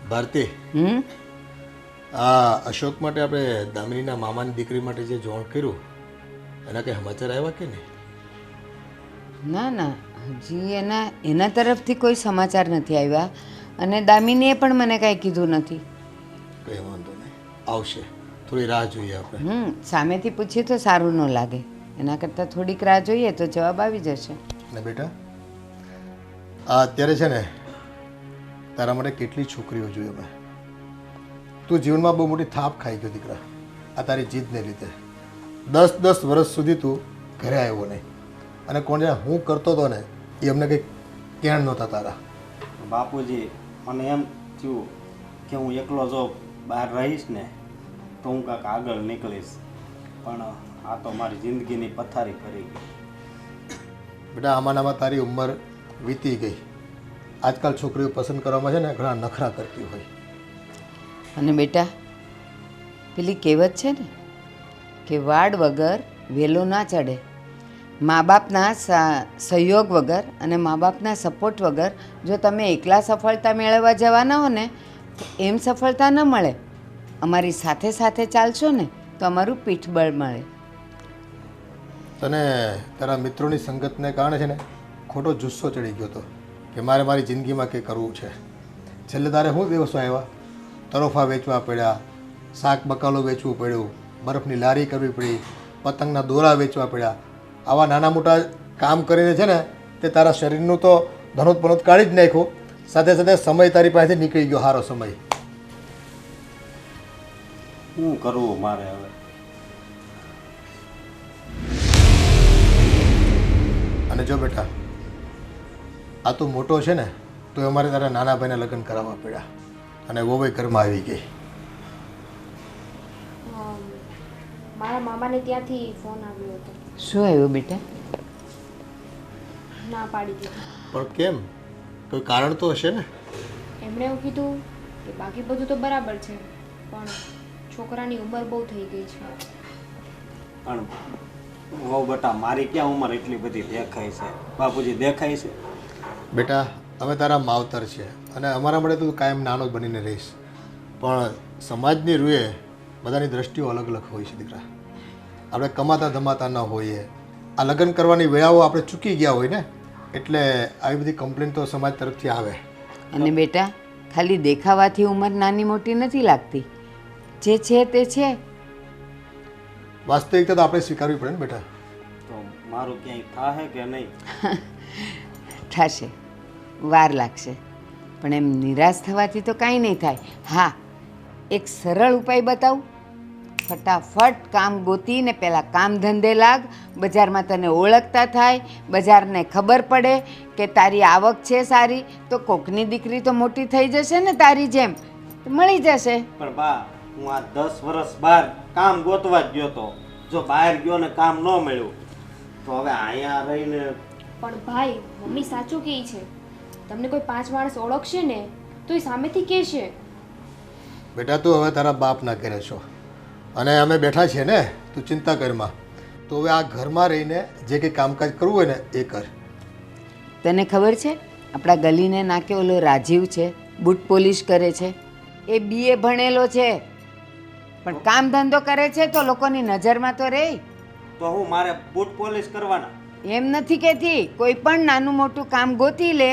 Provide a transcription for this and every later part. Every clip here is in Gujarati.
ભારતી, આ અશોક માટે આપણે દામિનીના મામાની દીકરી માટે જે જોણ કર્યું એના કંઈ સમાચાર આવ્યા કે નહીં? ના ના, હજી એના તરફથી કોઈ સમાચાર નથી આવ્યા અને દામિનીએ પણ મને કાંઈ કીધું નથી. કંઈ વાંધો નહીં, આવશે. થોડી રાહ જોઈએ આપણે. સામેથી પૂછીએ તો સારું ન લાગે. એના કરતાં થોડીક રાહ જોઈએ તો જવાબ આવી જશે. ને બેટા, આ અત્યારે છે ને તારા માટે કેટલી છોકરીઓ જોઈએ મેં. તું જીવનમાં બહુ મોટી થાપ ખાઈ ગયો દીકરા, આ તારી જીદને લીધે. 10 વર્ષ સુધી તું ઘરે આવ્યો નહીં અને કોણ જાણે હું કરતો હતો ને એ અમને કંઈક કેણ નહોતા તારા. બાપુજી, મને એમ થયું કે હું એકલો જો બહાર રહીશ ને તો હું કાંઈક આગળ નીકળીશ, પણ આ તો મારી જિંદગીની પથારી ફરી ગઈ. બેટા, આમાં તારી ઉંમર વીતી ગઈ. આજકાલ છોકરીઓ પસંદ કરવામાં છે ને ઘણા નખરા કરતી હોય. અને બેટા, પેલી કહેવત છે ને કે વાડ વગર વેલો ના ચડે. મા બાપના સહયોગ વગર અને મા બાપના સપોર્ટ વગર જો તમે એકલા સફળતા મેળવવા જવાના હો ને તો એમ સફળતા ન મળે. અમારી સાથે સાથે ચાલશો ને તો અમારું પીઠબળ મળે. તને તારા મિત્રોની સંગતને કારણે છે ને ખોટો જુસ્સો ચડી ગયો હતો કે મારે મારી જિંદગીમાં કંઈ કરવું છે. છેલ્લે તારે શું દિવસો આવ્યા? તરોફા વેચવા પડ્યા, શાક બકાલો વેચવું પડ્યું, બરફની લારી કરવી પડી, પતંગના દોરા વેચવા પડ્યા. આવા નાના મોટા કામ કરીને છે ને તે તારા શરીરનું તો ધનોત પનોત કાઢી જ નાખ્યું. સાથે સાથે સમય તારી પાસેથી નીકળી ગયો, સારો સમય. શું કરવું મારે હવે? અને જો બેટા, આ તું મોટો છે ને તો અમારે તારા નાના ભાઈને લગ્ન કરાવવા પડ્યા અને વોવે ઘરમાં આવી ગઈ. મારા મામાને ત્યાંથી ફોન આવ્યો હતો. શું આવ્યું બેટા? ના પાડી દીધી. પણ કેમ? કોઈ કારણ તો હશે ને? એમણે એવું કીધું કે બાકી બધું તો બરાબર છે, પણ છોકરાની ઉંમર બહુ થઈ ગઈ છે. પણ હો બેટા, મારી ક્યાં ઉંમર એટલી બધી દેખાય છે? બાપુજી, દેખાય છે? બેટા, અમે તારા માવતર છે અને અમારા માટે તું કાયમ નાનો જ બનીને રહીશ. પણ સમાજની રૂએ બધાની દ્રષ્ટિઓ અલગ અલગ હોય છે દીકરા. આપણે કમાતા ધમાતા ન હોઈએ, આ લગ્ન કરવાની વેળાઓ આપણે ચૂકી ગયા હોય ને એટલે આવી બધી કમ્પ્લેન તો સમાજ તરફથી આવે. અને બેટા, ખાલી દેખાવાથી ઉંમર નાની મોટી નથી લાગતી. જે છે તે છે. વાસ્તવિકતા તો આપણે સ્વીકારવી પડે ને બેટા. તો મારું ક્યાંય થાહે કે નહીં? થશે, વાર લાગશે, પણ એમ નિરાશ થવાથી તો કાંઈ નહીં થાય. હા, એક સરળ ઉપાય બતાવું. ફટાફટ કામ ગોતીને પહેલાં કામ ધંધે લાગ. બજારમાં તને ઓળખતા થાય, બજારને ખબર પડે કે તારી આવક છે સારી, તો કોકની દીકરી તો મોટી થઈ જશે ને તારી જેમ, તો મળી જશે. પણ બા, હું આ 10 વર્ષ બહાર કામ ગોતવા જ ગયો તો. જો બહાર ગયો ને કામ ન મળ્યું તો હવે અહીંયા રહીને. પણ ભાઈ, મમ્મી સાચું કહે છે. તમને કોઈ 5 માણસ ઓળખશે ને તો એ સામેથી કહેશે. બેટા, તું હવે તારા બાપના ઘરે છો અને અમે બેઠા છીએ ને, તું ચિંતા કરમાં. તો હવે આ ઘરમાં રહીને જે કંઈ કામકાજ કરવું હોય ને એ કર. તને ખબર છે, આપણા ગલીને નાકે ઓલો રાજીવ છે, બૂટ પોલિશ કરે છે, એ BA ભણેલો છે, પણ કામ ધંધો કરે છે તો લોકોની નજરમાં તો રહે. તો હું મારે બૂટ પોલિશ કરવાના? એમ નથી કહેતી, કોઈ પણ નાનું મોટું કામ ગોતી લે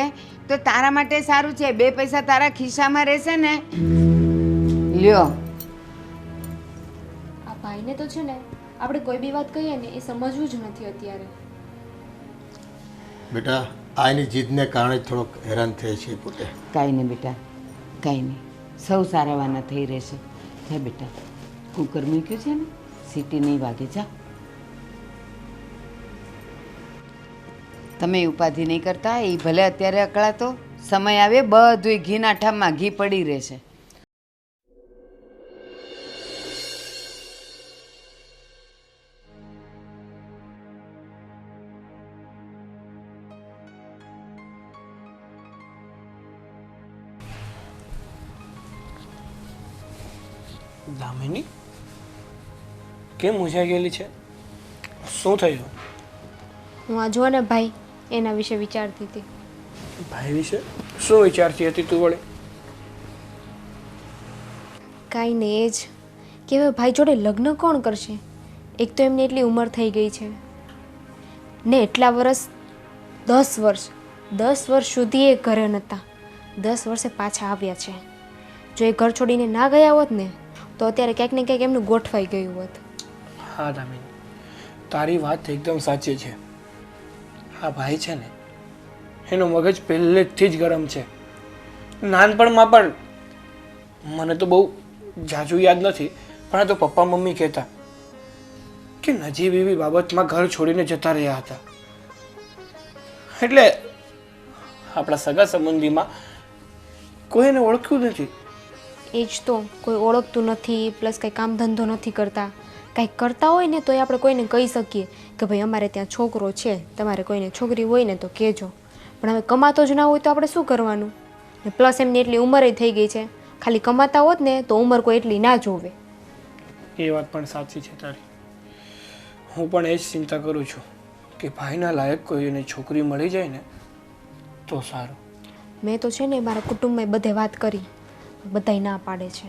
તો તારા માટે સારું છે. 2 પૈસા તારા ખિસ્સામાં રહેશે ને. લ્યો. આ ભાઈને તો છે ને આપણે કોઈ બી વાત કહીએ ને એ સમજવું જ નથી અત્યારે. બેટા, આ એની જીદને કારણે જ થોડોક હેરાન થાય છે પોતે. કાંઈ નહીં બેટા, કાંઈ નહીં, સૌ સારાવાના થઈ રહેશે. જા બેટા, કુકર મૂક્યું છે ને, સીટી નહીં વાગે. જા. તમે ઉપાધિ નહીં કરતા. એ ભલે અત્યારે અકળાતો, સમય આવે બધુંય ઘીના ઠામમાં ઘી પડી રહેશે. દામિની કેમ મૂંઝાઈ ગયેલી છે? શું થયું? હું આ જો ને ભાઈ, એના વિશે વિચારતી હતી. ભાઈ વિશે શું વિચારતી હતી તું? વળી કાંઈ નહીં એ જ કે હવે ભાઈ જોડે લગ્ન કોણ કરશે? એક તો એમની એટલી ઉંમર થઈ ગઈ છે ને એટલા વર્ષ 10 વર્ષ સુધી એ ઘરે નહોતા. 10 વર્ષે પાછા આવ્યા છે. જો એ ઘર છોડીને ના ગયા હોત ને તો અત્યારે ક્યાંક ને ક્યાંક એમનું ગોઠવાઈ ગયું હોત. હા દામિની, તારી વાત એકદમ સાચી છે. હા ભાઈ છે ને, એનું મગજ પહેલેથી જ ગરમ છે. નાનપણમાં પણ મને તો બહુ જાજુ યાદ નથી, પણ આ તો પપ્પા મમ્મી કહેતા કે નજીબ એવી બાબતમાં ઘર છોડીને જતા રહ્યા હતા. એટલે આપણા સગા સંબંધીમાં કોઈ એને ઓળખ્યું નથી. એ જ તો, કોઈ ઓળખતું નથી, પ્લસ કંઈ કામ ધંધો નથી કરતા. કંઈક કરતા હોય ને તોય આપણે કોઈને કહી શકીએ કે ભાઈ અમારે ત્યાં છોકરો છે, તમારે કોઈને છોકરી હોય ને તો કહેજો. પણ હવે કમાતો જ ના હોય તો આપણે શું કરવાનું? ને પ્લસ એમની એટલી ઉંમરે થઈ ગઈ છે. ખાલી કમાતા હોત ને તો ઉંમર કોઈ એટલી ના જોવે. એ વાત પણ સાચી છે તારી. હું પણ એ જ ચિંતા કરું છું કે ભાઈના લાયક કોઈ એને છોકરી મળી જાય ને તો સારું. મેં તો છે ને મારા કુટુંબમાં બધે વાત કરી, બધાય ના પાડે છે.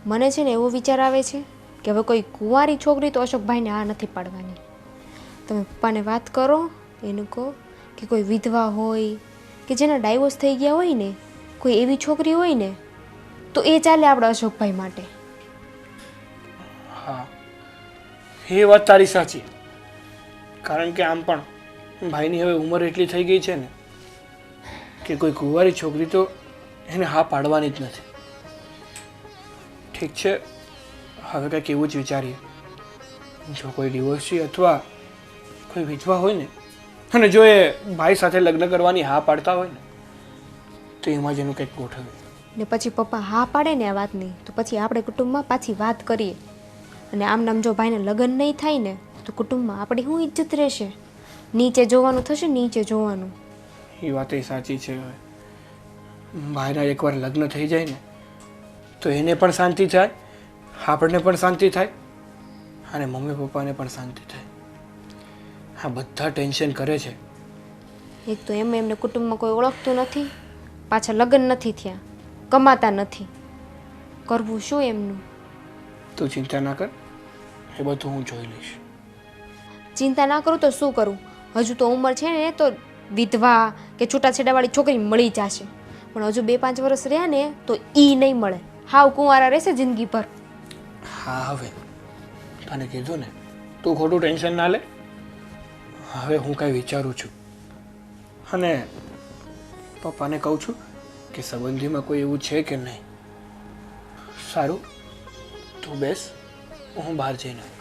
મને છે ને એવો વિચાર આવે છે કે હવે કોઈ કુંવારી છોકરી તો અશોકભાઈને આ નથી પાડવાની. તમે પપ્પાને વાત કરો, એને કહો કે કોઈ વિધવા હોય કે જેના ડાયવોર્સ થઈ ગયા હોય ને, કોઈ એવી છોકરી હોય ને તો એ ચાલે આપણા અશોકભાઈ માટે. હા, એ વાત તારી સાચી. કારણ કે આમ પણ ભાઈની હવે ઉંમર એટલી થઈ ગઈ છે ને કે કોઈ કુંવારી છોકરી તો એને હા પાડવાની જ નથી. ઠીક છે, હવે કંઈક એવું જ વિચારીએ. જો કોઈ ડિવોર્સી અથવા કોઈ વિધવા હોય ને અને જો એ ભાઈ સાથે લગ્ન કરવાની હા પાડતા હોય ને તો એમાં જ એનું કંઈક ગોઠવે. ને પછી પપ્પા હા પાડે ને આ વાતની તો પછી આપણે કુટુંબમાં પાછી વાત કરીએ. અને આમ નામ જો ભાઈને લગ્ન નહીં થાય ને તો કુટુંબમાં આપણી શું ઇજ્જત રહેશે? નીચે જોવાનું થશે, નીચે જોવાનું. એ વાત એ સાચી છે. હવે ભાઈના એકવાર લગ્ન થઈ જાય ને તો એને પણ શાંતિ થાય, આપણને પણ શાંતિ થાય અને મમ્મી પપ્પાને પણ શાંતિ થાય. આ બધા ટેન્શન કરે છે. એક તો એમને કુટુંબમાં કોઈ ઓળખતું નથી, પાછા લગ્ન નથી થયા, કમાતા નથી, કરવું શું એમનું? તું ચિંતા ના કર, એ બધું હું જોઈ લઈશ. ચિંતા ના કરું તો શું કરું? હજુ તો ઉંમર છે ને તો વિધવા કે છૂટાછેડાવાળી છોકરી મળી જશે. પણ હજુ 2-5 વર્ષ રહ્યા ને તો ઈ નહીં મળે. હાવ કુંવારા રહેશે જિંદગીભર. હા, હવે તને કીધું ને, તું ખોટું ટેન્શન ના લે. હવે હું કાંઈ વિચારું છું અને પપ્પાને કહું છું કે સંબંધીમાં કોઈ એવું છે કે નહીં. સારું, તું બેસ, હું બહાર જઈને આવું.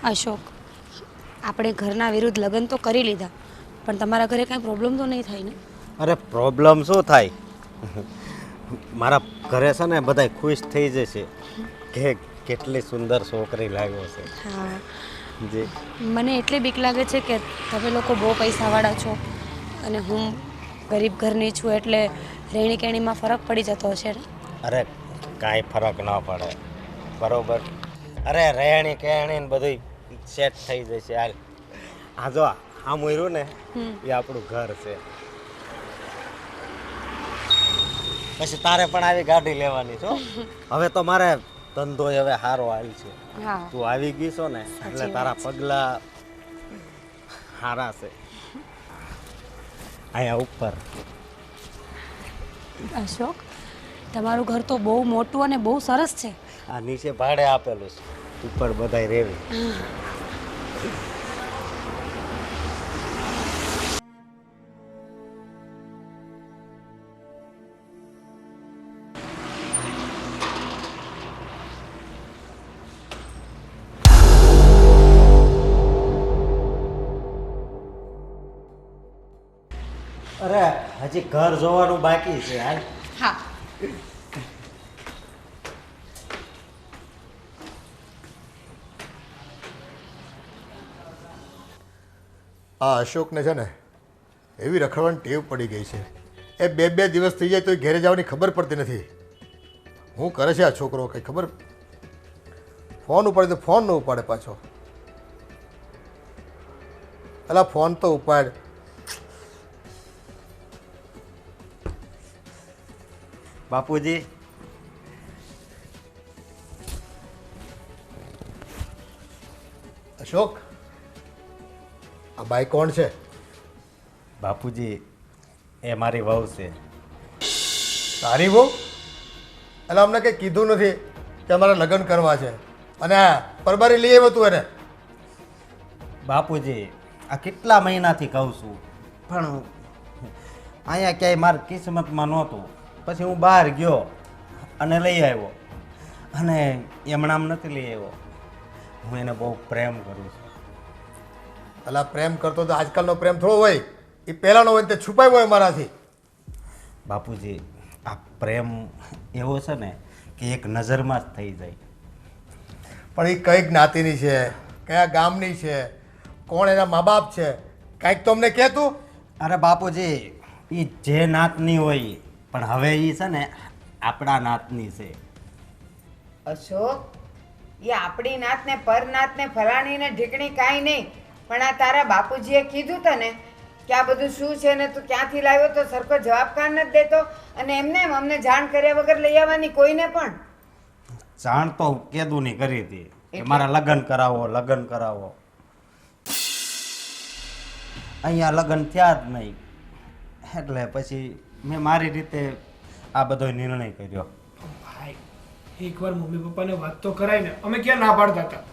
અશોક, આપણે ઘરના વિરુદ્ધ લગ્ન તો કરી લીધા, પણ તમારા ઘરે કાંઈ પ્રોબ્લેમ તો નહીં થાય ને? અરે પ્રોબ્લેમ શું થાય? મારા ઘરે છે ને બધા ખુશ થઈ જશે કે કેટલી સુંદર છોકરી લાવ્યો છે. હા, જી. મને એટલી બીક લાગે છે કે તમે લોકો બહુ પૈસાવાળા છો અને હું ગરીબ ઘરની છું, એટલે રહેણી કહેણીમાં ફરક પડી જતો હશે ને? અરે કાંઈ ફરક ન પડે, બરોબર? અરે રહેણી કહેણી ને બધું સેટ થઈ જશે. હાલ, આ જો આ મોયરું ને એ આપણું ઘર છે. પછી તારે પણ આવી ગાડી લેવાની છો. હવે તો મારે ધંધો હવે સારો આવી છે. હા, તું આવી ગઈ છો ને એટલે તારા પગલા સારા છે. અહીંયા ઉપર અશોક, તમારું ઘર તો બહુ મોટું અને બહુ સરસ છે. આ નીચે ભાડે આપેલું છે, ઉપર બધાય રેવી. અરે હજી ઘર જોવાનું બાકી છે. હાલ. હા, આ અશોકને છે ને એવી રખડવાની ટેવ પડી ગઈ છે. એ 2 દિવસ થઈ જાય તો ઘેરે જવાની ખબર પડતી નથી. હું કરે છે આ છોકરો કંઈ ખબર? ફોન ઉપાડે તો ફોન ન ઉપાડે પાછો. અલા ફોન તો ઉપાડ. બાપુજી, અશોક, આ બાઈ કોણ છે? બાપુજી એ મારી વહુ છે. તારી બહુ? એટલે અમને કંઈ કીધું નથી કે અમારે લગ્ન કરવા છે, અને આ પરબારી લઈ આવ્યો તું એને? બાપુજી આ કેટલા મહિનાથી કહું છું, પણ અહીંયા ક્યાંય મારી કિસ્મતમાં નહોતું. પછી હું બહાર ગયો અને લઈ આવ્યો, અને એમણામ નથી લઈ આવ્યો. હું એને બહુ પ્રેમ કરું છું. અલા પ્રેમ કરતો તો આજકાલનો પ્રેમ થોડો હોય, એ પહેલાંનો હોય ને તે છુપાયો હોય મારાથી. બાપુજી આ પ્રેમ એવો છે ને કે એક નજરમાં જ થઈ જાય. પણ એ કઈ જ્ઞાતિની છે, કયા ગામની છે, કોણ એના મા બાપ છે, કાંઈક તો અમને કહે તું. અરે બાપુજી એ જે નાતની હોય, પણ હવે એ છે ને આપણા નાતની છે. અશોક, એ આપણી નાત ને પર નાત ને ફલાણી ને ઢીકણી કાંઈ નહીં, પણ આ તારા બાપુજીએ કીધું તને કે આ બધું શું છે ને તું ક્યાંથી લાવ્યો, તો સરખો જવાબ કાં નથી દેતો, અને એમને એમ અમને જાણ કર્યા વગર લઈ આવવાની કોઈને પણ. જાણ તો કેદુની કરી હતી કે મારા લગ્ન કરાવો, લગ્ન કરાવો. અહીંયા લગ્ન થયા જ નહીં, એટલે પછી મેં મારી રીતે આ બધો નિર્ણય કર્યો. ભાઈ એકવાર મમ્મી પપ્પાને વાત તો કરાય ને, અમે ક્યાં ના પાડતા હતા.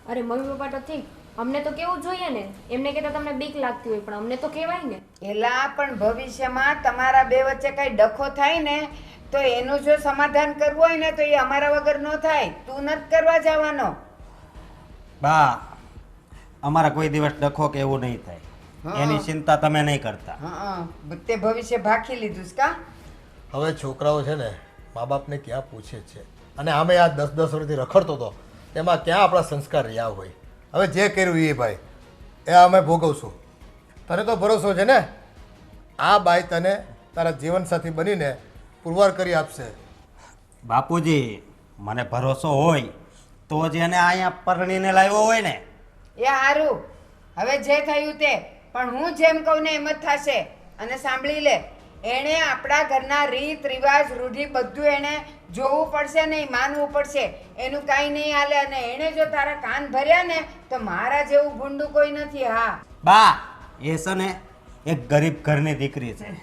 અરે મમ્મી પપ્પા તો ઠીક, અમને તો કેવું જોઈએ ને, એમને કહેતા તમને બીક લાગતી હોય, પણ અમને તો કહેવાય ને. એલા પણ ભવિષ્યમાં તમારા બે વચ્ચે કઈ ડખો થાય ને તો એનું જો સમાધાન કરવું હોય ને તો એ અમારા વગર ન થાય. તું નથી કરવા જવાનો. બા અમારા કોઈ દિવસ ડખો કે એવું નહીં થાય, એની ચિંતા તમે નહીં કરતા. હા, તે ભવિષ્ય ભાખી લીધું છે કા? હવે છોકરાઓ છે ને મા બાપને ક્યાં પૂછે જ છે, અને આમે આ 10-10 વર્ષથી રખડતો હતો તેમાં ક્યાં આપણા સંસ્કાર રહ્યા હોય. હવે જે કર્યું એ ભાઈ એ અમે ભોગવશું. તને તો ભરોસો છે ને આ બાઈ તને તારા જીવનસાથી બનીને પુરવાર કરી આપશે. બાપુજી મને ભરોસો હોય તો જ એને અહીંયા પરણીને લાવ્યો હોય ને. એ હારું, હવે જે થયું તે, પણ હું જેમ કહું ને એમ જ થશે. અને સાંભળી લે, એણે આપણા ઘરના રીત રિવાજ રૂઢિ બધું એણે જોવું પડશે ને માનવું પડશે. એનું કાંઈ નહીં હાલે, અને એણે જો તારા કાન ભર્યા ને તો મારા જેવું ભૂંડું કોઈ નથી. હા બા એ છે ને એક ગરીબ ઘરની દીકરી છે,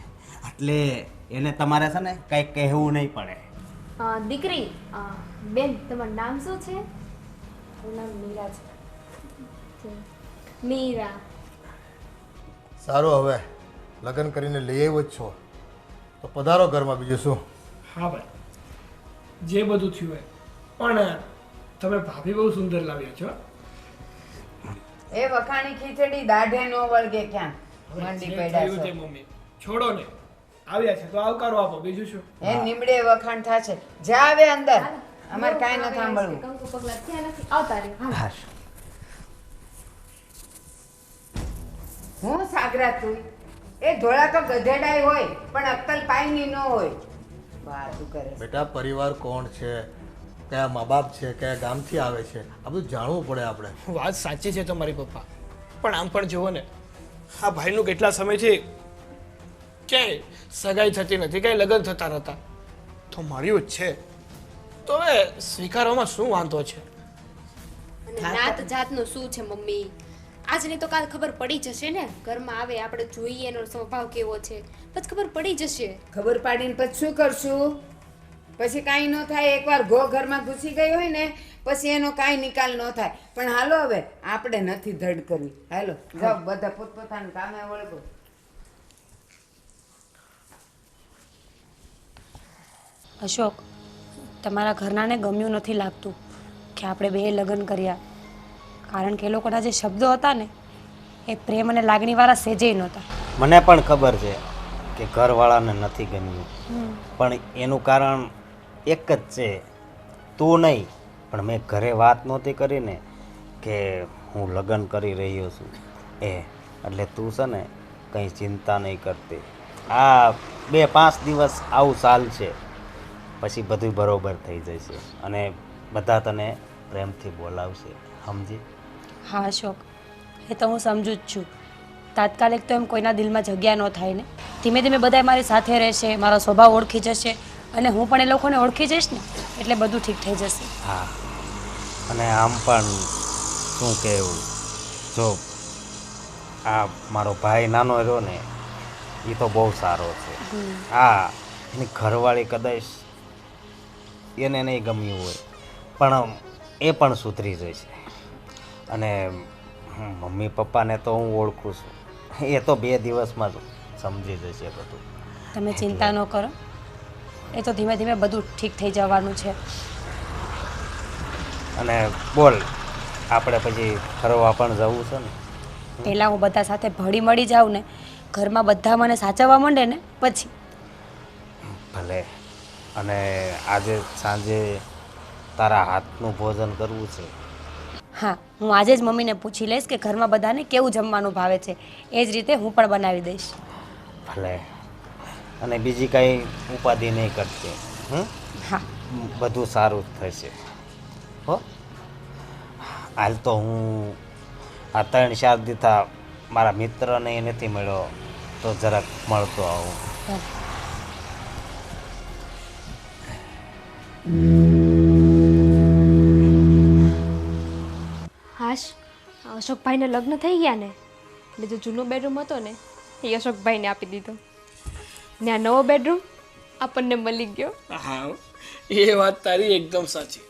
એટલે એને તમારે છે ને કંઈ કહેવું નહીં પડે. દીકરી, બેન તમારું નામ શું છે? મારું નામ મીરા છે. મીરા. સારું, હવે લગ્ન કરીને લઈ આવ્યો જ છો તો પધારો ઘરમાં, બીજું શું. હા ભાઈ, જે બધું થયું હોય, પણ તમે ભાભી બહુ સુંદર લાવ્યા છો. એ વખાણી ખીચડી દાઢે નો વળગે ક્યાં હવે મંડી જે પડ્યા થયું તે છે. મમ્મી છોડો ને, આવ્યા છે તો આવકારો આપો, બીજું શું. એ નીમડે વખાણ થશે. જા આવે અંદર, અમારે કાંઈ ન સાંભળવું. કંકુ પગલા થયા નથી, આવતા રહ્યો. હાલો. હું સાગરા તું એ ધોળા તો ગધેડાય હોય પણ અક્કલ પાયની ન હોય. વાતું કરે છે. બેટા પરિવાર કોણ છે, કયા મા બાપ છે, કયા ગામથી આવે છે, આ બધું જાણવું પડે આપણે. વાત સાચી છે તમારી પપ્પા, પણ આમ પણ જુઓ ને, આ ભાઈનું કેટલા સમયથી ક્યાંય સગાઈ થતી નથી, ક્યાંય લગ્ન થતા નહોતા, તો મળ્યું જ છે, તો હવે સ્વીકારવામાં શું વાંધો છે. અને નાત જાતનું શું છે મમ્મી, આજ નહીં તો કાલ ખબર પડી જશે ને. ઘરમાં આવે આપણે જોઈએ એનો સ્વભાવ કેવો છે, પછી ખબર પડી જશે. ખબર પાડીને પછી શું કરશું? પછી કાંઈ ન થાય. એકવાર ઘો ઘરમાં ઘૂસી ગઈ હોય ને પછી એનો કાંઈ નિકાલ ન થાય. પણ હાલો હવે આપણે નથી ધડ કરવી. હાલો જાઓ બધા પોતપોતાનું કામે વળગો. અશોક, તમારા ઘરનાને ગમ્યું નથી લાગતું કે આપણે બે લગ્ન કર્યા, કારણ કે એ લોકોના જે શબ્દો હતા ને એ પ્રેમ અને લાગણીવાળા સેજેય નહોતા. મને પણ ખબર છે કે ઘરવાળાને નથી ગમ્યું, પણ એનું કારણ એક જ છે, તું નહીં. પણ મેં ઘરે વાત નહોતી કરીને કે હું લગ્ન કરી રહ્યો છું એટલે તું છે ને કંઈ ચિંતા નહીં કરતી. આ 2-5 દિવસ આવું ચાલશે, પછી બધું બરોબર થઈ જશે અને બધા તને પ્રેમથી બોલાવશે, સમજી? હા અશોક, એ તો હું સમજુ જ છું. તાત્કાલિક તો એમ કોઈના દિલમાં જગ્યા ન થાય ને. ધીમે ધીમે બધા મારી સાથે રહેશે, મારો સ્વભાવ ઓળખી જશે અને હું પણ એ લોકોને ઓળખી જઈશ ને એટલે બધું ઠીક થઈ જશે. હા, અને આમ પણ શું કહેવું, જો આ મારો ભાઈ નાનો રહ્યો ને એ તો બહુ સારો છે. હા, એની ઘરવાળી કદાચ એને નહીં ગમ્યું હોય પણ એ પણ સુધરી જશે. અને મમ્મી પપ્પાને તો હું ઓળખું છું, એ તો 2 દિવસમાં જ સમજી જશે બધું. તમે ચિંતા ન કરો, એ તો ધીમે ધીમે બધું ઠીક થઈ જવાનું છે. અને બોલ, આપણે પછી ફરવા પણ જવું છે ને? પહેલાં હું બધા સાથે ભળી મળી જાઉં ને, ઘરમાં બધા મને સાચવવા માંડે ને પછી. ભલે. અને આજે સાંજે તારા હાથનું ભોજન કરવું છે. હા, હું આજે જ મમ્મીને પૂછી લઈશ કે ઘરમાં બધાને કેવું જમવાનું ભાવે છે, એ જ રીતે હું પણ બનાવી દઈશ. ભલે. અને બીજી કાંઈ ઉપાધિ નહીં કરતી. હા, બધું સારું જ થશે હો. હાલ તો હું આ 3-4 દીથા મારા મિત્રને એ નથી મળ્યો, તો જરાક મળતો આવું. ભલે. હાશ, અશોકભાઈને લગ્ન થઈ ગયા ને એટલે જે જૂનો બેડરૂમ હતો ને એ અશોકભાઈને આપી દીધો ને આ નવો બેડરૂમ આપણને મળી ગયો. હા, એ વાત તારી એકદમ સાચી.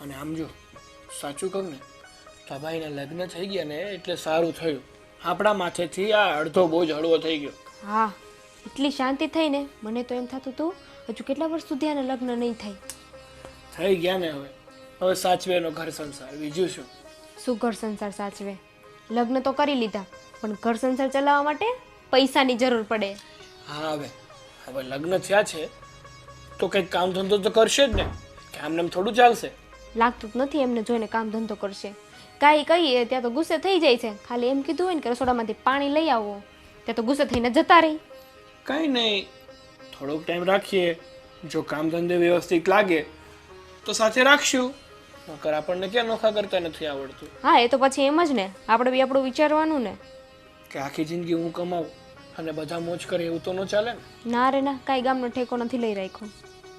અને આમ જો સાચું કહું ને તો ભાઈના લગ્ન થઈ ગયા ને એટલે સારું થયું. આપણા માથેથી આ અડધો બોજ હળવો થઈ ગયો. હા, એટલી શાંતિ થઈ ને મને તો એમ થતું હતું હજુ કેટલા વર્ષ સુધી આને લગ્ન નહીં થાય. થઈ ગયા ને હવે સાચવે એનો ઘર સંસાર, બીજું શું. શું ઘર સંસાર સાચવે? લગ્ન તો કરી લીધા પણ ઘર સંસાર ચલાવવા માટે પૈસાની જરૂર પડે. હા, હવે લગ્ન થયા છે તો કંઈક કામ ધંધો તો કરશે જ ને, કે આમને એમ થોડું ચાલશે. લાગતું જ નથી એમને જોઈને કામ ધંધો કરશે. કાંઈ કહીએ ત્યાં તો ગુસ્સે થઈ જાય છે. ખાલી એમ કીધું હોય ને કે રસોડામાંથી પાણી લઈ આવો ત્યાં તો ગુસ્સે થઈને જતા રહી. કંઈ નહીં, થોડોક ટાઈમ રાખીએ, જો કામ ધંધે વ્યવસ્થિત લાગે તો સાથે રાખશું, નકર આપણને ક્યાં નોખા કરતા નથી આવડતું. હા, એ તો પછી એમ જ ને, આપણે બી આપણું વિચારવાનું ને. કે આખી જિંદગી હું કમાવું અને બધા મોજ કરે એવું તો ન ચાલે ને. ના રે ના, કાંઈ ગામનો ઠેકો નથી લઈ રાખ્યો.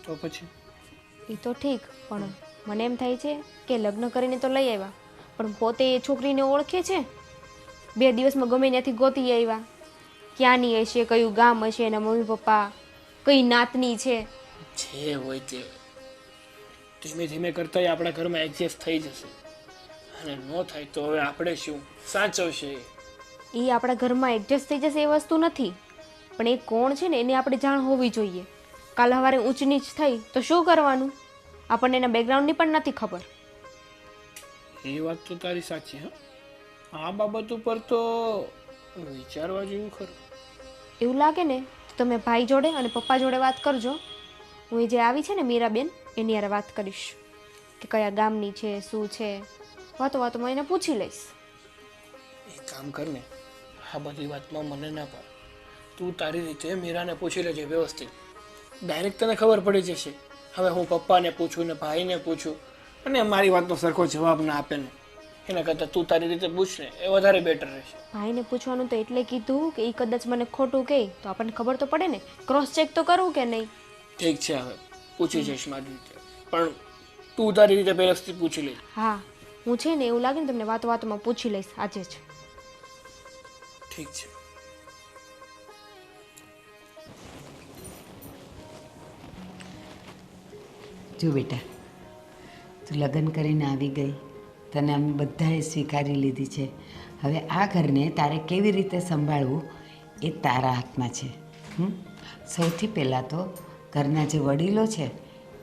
તો પછી એ તો ઠીક, પણ મને એમ થાય છે કે લગ્ન કરીને તો લઈ આવ્યા પણ પોતે એ છોકરીને ઓળખે છે? 2 દિવસમાં ગમે ત્યાંથી ગોતી આવ્યા, ક્યાંની હશે, કયું ગામ હશે, એના મમ્મી પપ્પા કઈ નાતની છે. જે હોય તે ધીમે ધીમે કરતાં આપણા ઘરમાં એડજસ્ટ થઈ જશે. અને ન થાય તો હવે આપણે શું સાચવશે. એ આપણા ઘરમાં એડજસ્ટ થઈ જશે એ વસ્તુ નથી, પણ એ કોણ છે ને એની આપણે જાણ હોવી જોઈએ. કાલ સવારે ઊંચ નીચ થઈ તો શું કરવાનું? આપણને એના બેકગ્રાઉન્ડની પણ નથી ખબર. એ વાત તો તારી સાચી. હા, આ બાબત ઉપર તો વિચારવા જેવું ખરું. એવું લાગે ને તો તમે ભાઈ જોડે અને પપ્પા જોડે વાત કરજો. હું એ જે આવી છે ને મીરાબેન એની યાર વાત કરીશ કે કયા ગામની છે, શું છે. વાતોમાં એને પૂછી લઈશ. એક કામ કર ને, આ બધી વાતમાં મને ના પાડ. તું તારી રીતે મીરાને પૂછી લેજે વ્યવસ્થિત. ડાયરેક્ટ તને ખબર પડી જશે. હવે હું પપ્પાને પૂછું ને ભાઈને પૂછું અને મારી વાતનો સરખો જવાબ ના આપે ને, એના કરતાં તું તારી રીતે પૂછ ને, એ વધારે બેટર રહેશે. ભાઈને પૂછવાનું તો એટલે કીધું કે એ કદાચ મને ખોટું કહે તો આપણને ખબર તો પડે ને, ક્રોસ ચેક તો કરવું કે નહીં. ઠીક છે, હવે પૂછી જઈશ મારી રીતે, પણ તું તારી રીતે પહેલાથી પૂછી લે. હા, હું છે ને એવું લાગે ને તમને વાતોમાં પૂછી લઈશ આજે જ. ઠીક છે. જો બેટા, તું લગ્ન કરીને આવી ગઈ, તને અમે બધાએ સ્વીકારી લીધી છે. હવે આ ઘરને તારે કેવી રીતે સંભાળવું એ તારા હાથમાં છે. સૌથી પહેલાં તો ઘરના જે વડીલો છે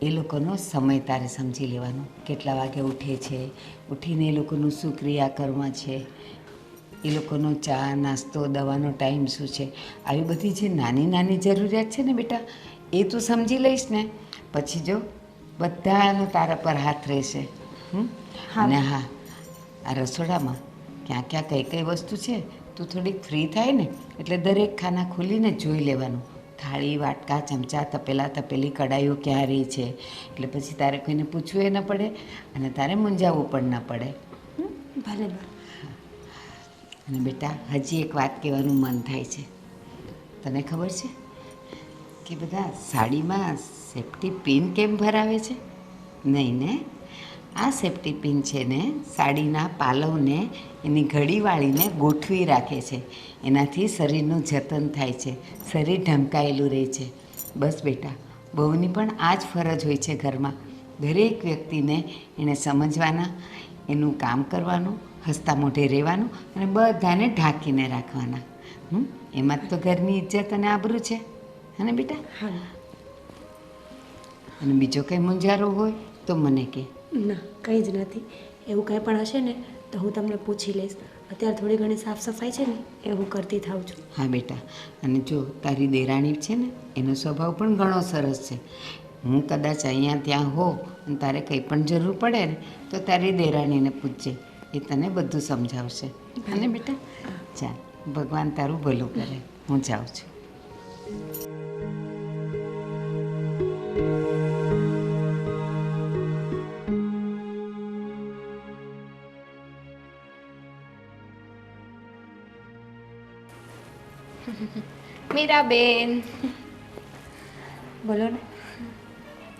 એ લોકોનો સમય તારે સમજી લેવાનો. કેટલા વાગે ઉઠે છે, ઉઠીને એ લોકોનું શું ક્રિયાકર્મ છે, એ લોકોનો ચા નાસ્તો દવાનો ટાઈમ શું છે, આવી બધી જે નાની નાની જરૂરિયાત છે ને બેટા, એ તું સમજી લઈશ ને પછી જો બધાનો તારા પર હાથ રહેશે. અને હા, આ રસોડામાં ક્યાં ક્યાં કઈ કઈ વસ્તુ છે તું થોડીક ફ્રી થાય ને એટલે દરેક ખાના ખોલીને જોઈ લેવાનું. થાળી, વાટકા, ચમચા, તપેલા, તપેલી, કડાઈઓ ક્યાં રહી છે, એટલે પછી તારે કોઈને પૂછવું એ ન પડે અને તારે મૂંઝાવવું પણ ન પડે. ભલે. અને બેટા હજી એક વાત કહેવાનું મન થાય છે. તને ખબર છે કે બધા સાડીમાં સેફ્ટી પિન કેમ ભરાવે છે? નહીં ને, આ સેફ્ટી પિન છે ને સાડીના પાલવને એની ઘડી વાળીને ગોઠવી રાખે છે. એનાથી શરીરનું જતન થાય છે, શરીર ઢંકાયેલું રહે છે. બસ બેટા, બહુની પણ આ જ ફરજ હોય છે ઘરમાં. દરેક વ્યક્તિને એને સમજવાના, એનું કામ કરવાનું, હસતા મોઢે રહેવાનું અને બધાને ઢાંકીને રાખવાના. એમાં જ તો ઘરની ઇજ્જત અને આબરૂ છે. હે બેટા? હા. અને બીજો કંઈ મૂંઝારો હોય તો મને કહે. ના, કંઈ જ નથી. એવું કંઈ પણ હશે ને તો હું તમને પૂછી લઈશ. અત્યારે થોડી ઘણી સાફ સફાઈ છે ને એ હું કરતી થાઉં છું. હા બેટા, અને જો તારી દેરાણી છે ને એનો સ્વભાવ પણ ઘણો સરસ છે. હું કદાચ અહીંયા ત્યાં હો અને તારે કંઈ પણ જરૂર પડે ને તો તારી દેરાણીને પૂછજે, એ તને બધું સમજાવશે. અને બેટા ચાલ, ભગવાન તારું ભલું કરે. હું જાઉં છું. મીરાબેન, બોલો ને.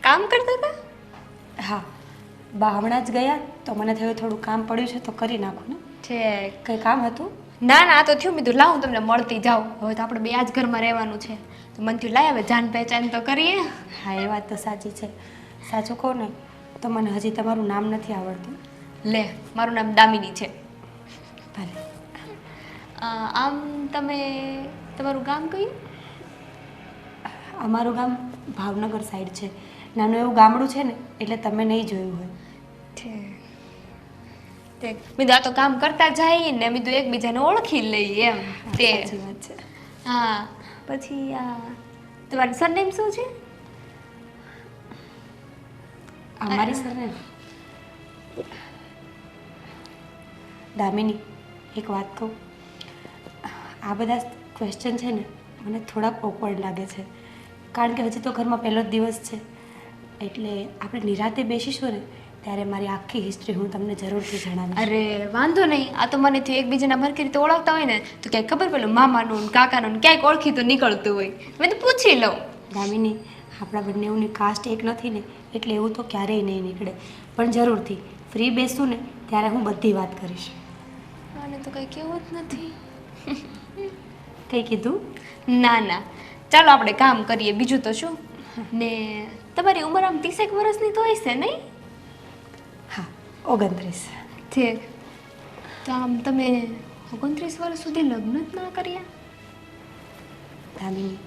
કામ કરતા હતા? હા, બા હમણાં જ ગયા તો મને થયું થોડું કામ પડ્યું છે તો કરી નાખું ને. છે કંઈ કામ હતું? ના ના, આ તો થયું મીધું લાવું તમને મળતી જાઉં. હવે તો આપણે બે આ જ ઘરમાં રહેવાનું છે તો મને થયું લાય હવે જાન પહેચાન તો કરીએ. હા, એ વાત તો સાચી છે. સાચું કહું ને તો મને હજી તમારું નામ નથી આવડતું. લે, મારું નામ દામિની છે. ભલે. આમ તમારું ગામ કયું? અમારું ગામ ભાવનગર સાઈડ છે. નાનું એવું ગામડું છે ને એટલે તમે નહીં જોયું હોય. તે મીધું આ તો કામ કરતા જઈએ ને મીધું એકબીજાને ઓળખી લઈએ એમ. તે સાચી વાત છે. હા, પછી તમારું સરનેમ શું છે? અમારી સરને દામિની, એક વાત કહું, આ બધા ક્વેશ્ચન છે ને મને થોડાક ઓકવર્ડ લાગે છે, કારણ કે હજી તો ઘરમાં પહેલો જ દિવસ છે. એટલે આપણે નિરાતે બેસીશું ને ત્યારે મારી આખી હિસ્ટ્રી હું તમને જરૂરથી જણાવીશ. અરે વાંધો નહીં, આ તો મને થયું એકબીજાના ભરખી રીતે ઓળખતા હોય ને તો ક્યાંક ખબર પેલું મામાનું ને કાકાનું ને ક્યાંક ઓળખી તો નીકળતું હોય, મેં તો પૂછી લઉં. દામિની, આપણા બંનેઓની કાસ્ટ એક નથી ને એટલે એવું તો ક્યારેય નહીં નીકળે. પણ જરૂરથી ફ્રી બેસું ને ત્યારે હું બધી વાત કરીશ. આને તો કંઈ કેવું જ નથી. કંઈ કીધું? ના ના, ચાલો આપણે કામ કરીએ, બીજું તો શું. ને તમારી ઉંમર આમ 30 વર્ષની તો હશે નહીં? હા, 29. ઠીક. તો આમ તમે 29 વર્ષ સુધી લગ્ન જ ના કર્યા? દામિની,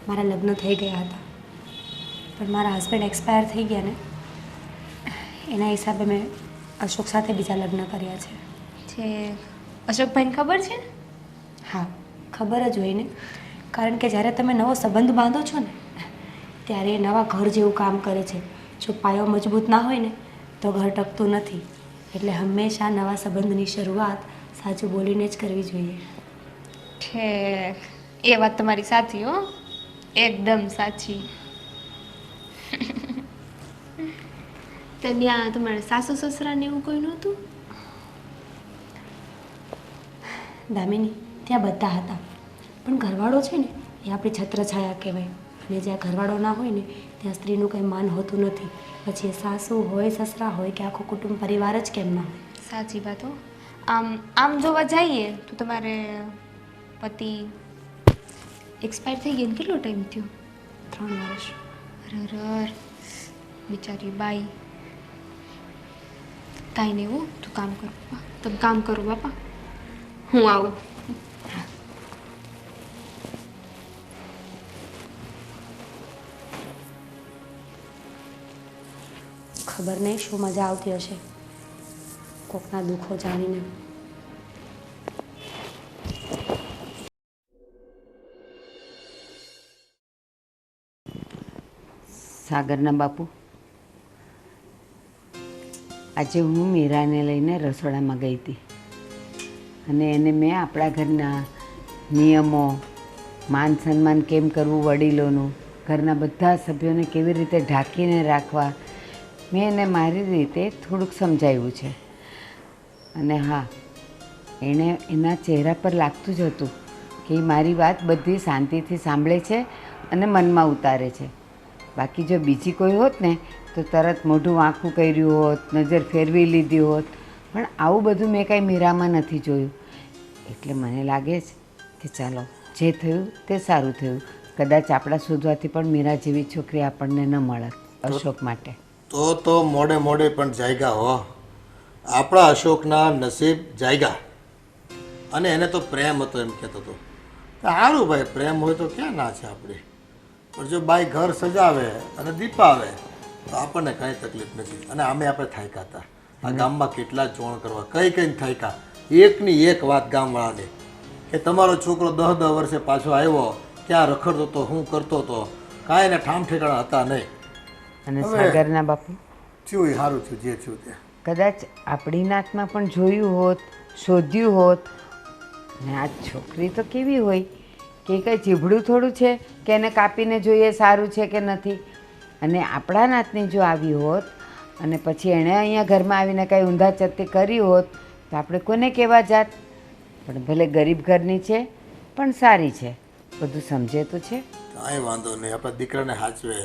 મારા લગ્ન થઈ ગયા હતા પણ મારા હસબન્ડ એક્સપાયર થઈ ગયા ને એના હિસાબે મેં અશોક સાથે બીજા લગ્ન કર્યા છે. છે અશોકભાઈને ખબર છે? હા, ખબર જ હોય ને, કારણ કે જ્યારે તમે નવો સંબંધ બાંધો છો ને ત્યારે એ નવા ઘર જેવું કામ કરે છે. જો પાયો મજબૂત ના હોય ને તો ઘર ટકતું નથી. એટલે હંમેશા નવા સંબંધની શરૂઆત સાચું બોલીને જ કરવી જોઈએ. ઠીક, એ વાત તમારી સાચી હો, એકદમ સાચી. તો ત્યાં તમારે સાસુ સસરાને એવું કોઈ નહોતું? દામિની, ત્યાં બધા હતા પણ ઘરવાળો છે ને એ આપણી છત્રછાયા કહેવાય. અને જ્યાં ઘરવાળો ના હોય ને ત્યાં સ્ત્રીનું કંઈ માન હોતું નથી. પછી એ સાસુ હોય, સસરા હોય કે આખો કુટુંબ પરિવાર જ કેમ ના હોય. સાચી વાત હો. આમ જોવા જઈએ તો તમારે પતિ એક્સપાયર થઈ ગયા ને કેટલો ટાઈમ થયો? 3 વર્ષ. અરર, બિચારી બાઈ. કાંઈ નહીં હું, તું કામ કર બાપા, તમે કામ કરો બાપા, હું આવું. ખબર નહીં શું મજા આવતી હશે કોકના દુઃખો જાણીને. સાગરના બાપુ, આજે હું મીરાને લઈને રસોડામાં ગઈ હતી અને એને મેં આપણા ઘરના નિયમો, માન સન્માન કેમ કરવું વડીલોનું, ઘરના બધા સભ્યોને કેવી રીતે ઢાંકીને રાખવા, મેં એને મારી રીતે થોડુંક સમજાવ્યું છે. અને હા, એણે એના ચહેરા પર લાગતું જ હતું કે એ મારી વાત બધી શાંતિથી સાંભળે છે અને મનમાં ઉતારે છે. બાકી જો બીજી કોઈ હોત ને તો તરત મોઢું આંખું કર્યું હોત, નજર ફેરવી લીધી હોત, પણ આવું બધું મેં કાંઈ મીરામાં નથી જોયું. એટલે મને લાગે છે કે ચાલો જે થયું તે સારું થયું. કદાચ આપણા શોધવાથી પણ મીરા જેવી છોકરી આપણને ન મળે અશોક માટે. તો મોડે મોડે પણ જાયગા હો. આપણા અશોકના નસીબ જાયગા. અને એને તો પ્રેમ હતો એમ કહેતો હતો. સારું ભાઈ, પ્રેમ હોય તો ક્યાં ના છે આપણી. પણ જો બાઈ ઘર સજાવે અને દીપાવે તો આપણને કાંઈ તકલીફ નથી. અને આમે આપણે થાક્યા હતા. આ ગામમાં કેટલા ચોણ કરવા, કઈ થાક્યા. એકની એક વાત ગામવાળાની કે તમારો છોકરો 10 વર્ષે પાછો આવ્યો, ક્યાં રખડતો હતો, શું કરતો હતો, કાંઈ એને ઠામ ઠેકાણા હતા નહીં. અને સાગરના બાપુ થયું એ સારું થયું જે થયું તે. કદાચ આપણી નાતમાં પણ જોયું હોત, શોધ્યું હોત. ને આ છોકરી તો કેવી હોય કે કંઈ ચીભડું થોડું છે કે એને કાપીને જોઈએ સારું છે કે નથી. અને આપણા નાતની જો આવી હોત અને પછી એણે અહીંયા ઘરમાં આવીને કાંઈ ઊંધા ચત્તી કરી હોત તો આપણે કોને કહેવા જાત. પણ ભલે ગરીબ ઘરની છે પણ સારી છે, બધું સમજે તો છે. કાંઈ વાંધો નહીં, આપણા દીકરાને સાચવે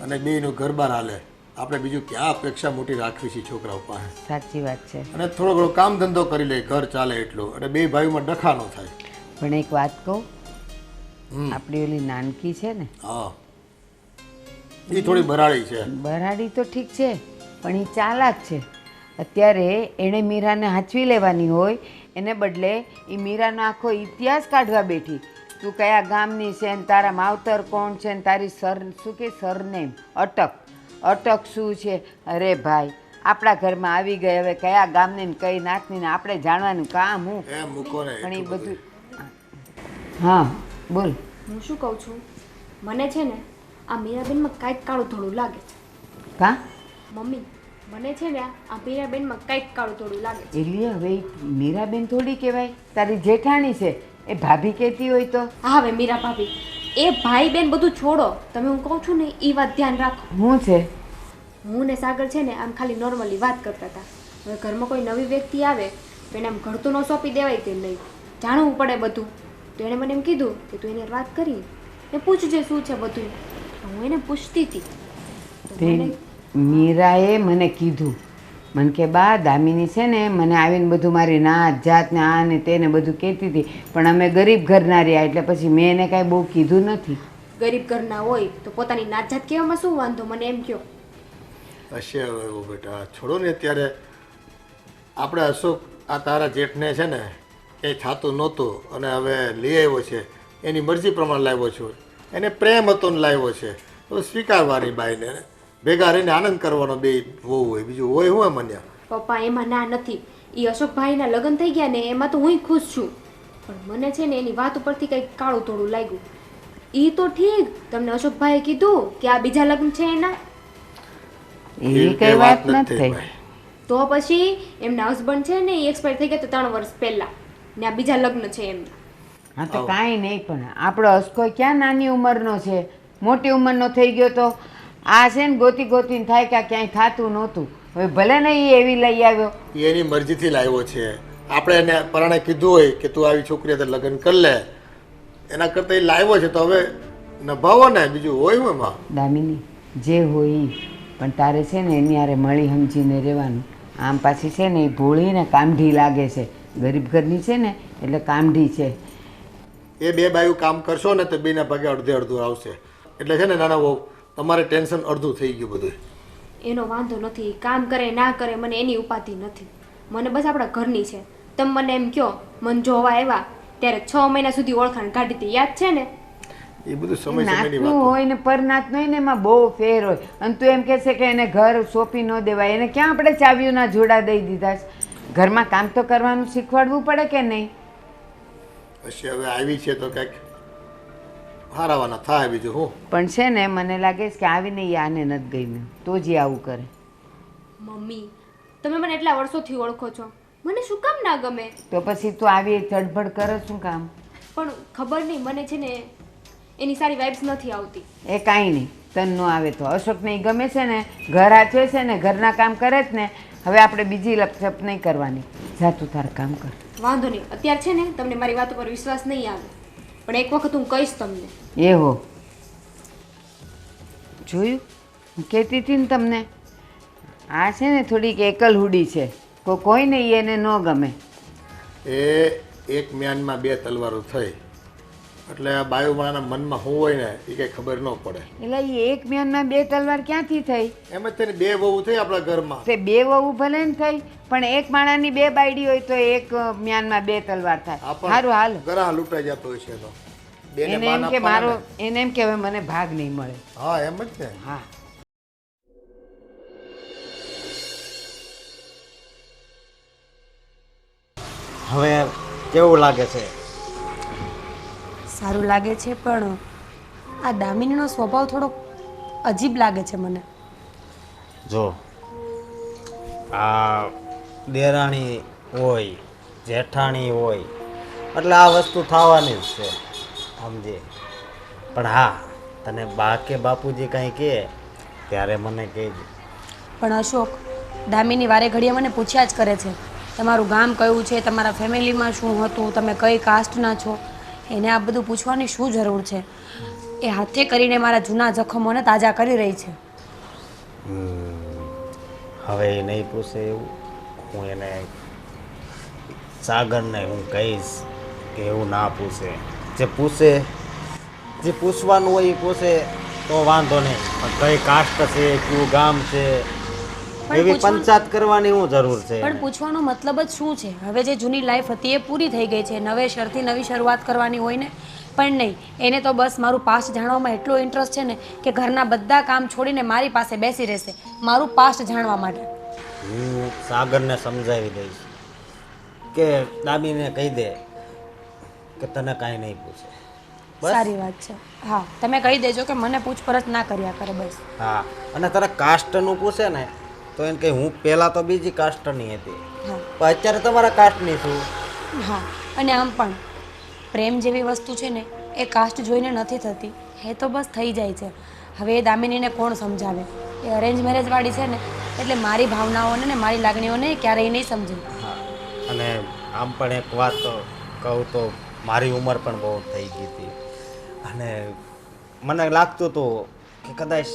અને બેયનું ઘર બહાર હાલે. આપણે બીજું ક્યાં અપેક્ષા મોટી રાખવી છે છોકરાઓ પાસે. સાચી વાત છે. અને થોડો ઘણો કામ ધંધો કરી લે, ઘર ચાલે એટલું, અને બે ભાઈઓમાં ડખા ન થાય. પણ એક વાત કહું, આપણી ઓલી નાનકી છે ને, હા, એ થોડી બરાડી છે. બરાડી તો ઠીક છે પણ એ ચાલાક છે. અત્યારે એણે મીરાને હાંચવી લેવાની હોય એને બદલે એ મીરાનો આખો ઇતિહાસ કાઢવા બેઠી. તું કયા ગામની છે ને તારા માવતર કોણ છે ને તારી શું કે સરનેમ અટક શું છે. અરે ભાઈ, આપણા ઘરમાં આવી ગઈ, હવે કયા ગામની ને કઈ નાતની ને આપણે જાણવાનું કામ હું. એ મૂકો ને પણ એ બધું. હા બોલ. હું શું કહું છું, મને છે ને આ મીરાબેનમાં કાંઈક કાળું થોડું લાગે છે. કા મમ્મી, મને છે ને આ મીરાબેનમાં કાંઈક કાળું થોડું લાગે છે. એટલે હવે મીરાબેન થોડી કહેવાય, તારી જેઠાણી છે. એ ભાભી કહેતી હોય તો હા હવે મીરા ભાભી, એ ભાઈ બેન બધું છોડો, તમે હું કહું છું ને એ વાત ધ્યાન રાખો. હું છે હું ને સાગર છે ને આમ ખાલી નોર્મલી વાત કરતા હતા. હવે ઘરમાં કોઈ નવી વ્યક્તિ આવે તો એને આમ ઘડતું ન સોંપી દેવાય કે નહીં, જાણવું પડે બધું. તો એણે મને એમ કીધું કે તું એને વાત કરી ને પૂછજે શું છે બધું. હું એને પૂછતી હતી તો તે મને મીરાએ મને કીધું, મને કે બા દામિની છે ને મને આવીને બધું મારી નાત જાત ને આ ને તેને બધું કહેતી હતી, પણ અમે ગરીબ ઘરના રહ્યા એટલે પછી મેં એને કાંઈ બહુ કીધું નથી. ગરીબ ઘરના હોય તો પોતાની નાત જાત કહેવામાં શું વાંધો, મને એમ કહો. હશે હવે એવું બેટા, છોડો ને. અત્યારે આપણે અશોક આ તારા જેઠને છે ને ક્યાંય થતું નહોતું અને હવે લઈ આવ્યો છે, એની મરજી પ્રમાણે લાવ્યો છું. એને પ્રેમ હતો ને લાવ્યો છે તો સ્વીકારવાની બાઈને, ભેગા રહીને આનંદ કરવાનો. બે વહુ હોય, બીજું હોય હું મન્યા. પપ્પા એમાં ના નથી, એ અશોકભાઈના લગ્ન થઈ ગયા ને એમાં તો હું ખુશ છું, પણ મને છે ને એની વાત ઉપરથી કંઈક કાળું થોડું લાગ્યું. એ તો ઠીક, તમને અશોકભાઈએ કીધું કે આ બીજા લગ્ન છે એના, એવી કઈ વાત નથી થઈ. તો પછી એમના હસબન્ડ છે ને એ એક્સપાયર થઈ ગયા તો 3 વર્ષ પહેલા ને આ બીજા લગ્ન છે એમના. હા તો કાંઈ નહીં, પણ આપણો અસ્કો ક્યાં નાની ઉંમરનો છે, મોટી ઉંમરનો થઈ ગયો. તો આ છે ને ગોતીને થાય કે ક્યાંય થતું નહોતું. હવે ભલે ને એ એવી લઈ આવ્યો, એ એની મરજીથી લાવ્યો છે. આપણે એને પરાણે કીધું હોય કે તું આવી છોકરી સાથે લગ્ન કરી લે, એના કરતાં એ લાવ્યો છે તો હવે નભાવો ને, બીજું હોય હું એમાં. દામિની જે હોય ઈ, પણ તારે છે ને એની હારે મળી સમજીને રહેવાનું. આમ પાછી છે ને એ ભોળી ને કામઢી લાગે છે, ગરીબ ઘરની છે ને એટલે કામઢી છે. એ બે બાયું કામ કરશો ને તો બેના ભાગે અડધે અડધું આવશે. એટલે છે ને નાના બહુ તમારે ટેન્શન અડધું થઈ ગયું બધું. એનો વાંધો નથી, કામ કરે ના કરે મને એની ઉપાધિ નથી, મને બસ આપણા ઘરની છે. તમે મને એમ કહો, મન જોવા આવ્યા ત્યારે 6 મહિના સુધી ઓળખાણ કાઢી હતી, યાદ છે ને? એ બધું સમય સમયની નાતનું વાત. હોય ને પરનાતનું હોય ને એમાં બહુ ફેર હોય. અને તું એમ કહેશે કે એને ઘર સોંપી ન દેવાય, એને ક્યાં આપણે ચાવીઓના જોડા દઈ દીધા છે? ઘરમાં કામ તો કરવાનું શીખવાડવું પડે કે નહીં? હશે હવે આવી છે તો કંઈક હારાવાના થાય, બીજું હું. પણ છે ને મને લાગે છે કે આવીને એ આને નથી ગમ્યું તો જ એ આવું કરે. મમ્મી, તમે મને એટલા વર્ષોથી ઓળખો છો, મને શું કામ ના ગમે? તો પછી તું આવી ચડબડ કરે શું કામ? પણ ખબર નહીં, મને છે ને એની સારી વાઇબ્સ નથી આવતી. એ કાંઈ નહીં, તન ન આવે તો. અશોકને ઈ ગમે છે ને, ઘર હાચવે છે ને, ઘરના કામ કરે જ ને, હવે આપણે બીજી લપસપ નહીં કરવાની. જા તું તારું કામ કર. વાંધો નહીં, અત્યારે છે ને તમને મારી વાત ઉપર વિશ્વાસ નહીં આવે, પણ એક વખત હું કહીશ તમને. એ હો જોયું, હું કહેતી હતી ને તમને, આ છે ને થોડીક એકલ હુડી છે, કોઈને એને ન ગમે. એ એક મ્યાનમાં બે તલવારો થઈ એટલે આ બાયુમાના મનમાં શું હોય ને એ કંઈ ખબર ન પડે. એટલે એ એક મ્યાનમાં બે તલવાર ક્યાંથી થઈ? એમ જ તેની બે વહુ થઈ આપણા ઘરમાં. તે બે વહુ ભલે ને થઈ, પણ એક માણાની બે બાયડી હોય તો એક મ્યાનમાં બે તલવાર થાય. સારું હાલ. ગરાહ લૂંટાઈ જતો હોય છે તો બેને એને બાન એમ કે આપવાના મારો ને. એને એમ કે હવે મને ભાગ નહીં મળે. હા એમ જ ને. હા હવે કેવું લાગે છે? સારું લાગે છે, પણ આ દામિનીનો સ્વભાવ થોડો અજીબ લાગે છે મને. જો આ દેરાણી હોય, જેઠાણી હોય એટલે આ વસ્તુ થવાની જ છે, સમજે. પણ હા, તને બા કે બાપુજી કંઈ કહે ત્યારે મને કહેજે. પણ અશોક, દામિની વારે ઘડીએ મને પૂછ્યા જ કરે છે, તમારું ગામ કયું છે, તમારા ફેમિલીમાં શું હતું, તમે કઈ કાસ્ટના છો. એને આ બધું પૂછવાની શું જરૂર છે? એ હાથે કરીને મારા જૂના જખમોને તાજા કરી રહી છે. હવે એ નહીં પૂછે એવું હું એને સાગરને હું કહીશ કે એવું ના પૂછે. જે પૂછે, જે પૂછવાનું હોય એ પૂછે તો વાંધો નહીં, પણ કઈ કાસ્ટ છે, કયું ગામ છે, એવી પંચાયત કરવાની શું જરૂર છે? પણ પૂછવાનો મતલબ જ શું છે? હવે જે જૂની લાઈફ હતી એ પૂરી થઈ ગઈ છે, નવેસરથી નવી શરૂઆત કરવાની હોય ને. પણ નહીં, એને તો બસ મારું પાસ્ટ જાણવામાં એટલો ઇન્ટરેસ્ટ છે ને કે ઘરના બધા કામ છોડીને મારી પાસે બેસી રહેશે મારું પાસ્ટ જાણવા માટે. હું સાગરને સમજાવી દઈશ કે દાબીને કહી દે કે તને કાંઈ નહીં પૂછે. બસ. સારી વાત છે. હા, તમે કહી દેજો કે મને પૂછપરછ ના કર્યા કરે બસ. હા, અને તારે કાસ્ટનું પૂછે ને તો એને કહે હું પહેલાં તો બીજી કાસ્ટની હતી, હા પણ અત્યારે તમારા કાસ્ટની છું. હા, અને આમ પણ પ્રેમ જેવી વસ્તુ છે ને એ કાસ્ટ જોઈને નથી થતી, એ તો બસ થઈ જાય છે. હવે એ દામિનીને કોણ સમજાવે? એ અરેન્જ મેરેજવાળી છે ને, એટલે મારી ભાવનાઓને ને મારી લાગણીઓને ક્યારેય નહીં સમજે. હા, અને આમ પણ એક વાત તો કહું તો મારી ઉંમર પણ બહુ થઈ ગઈ હતી અને મને લાગતું હતું કે કદાચ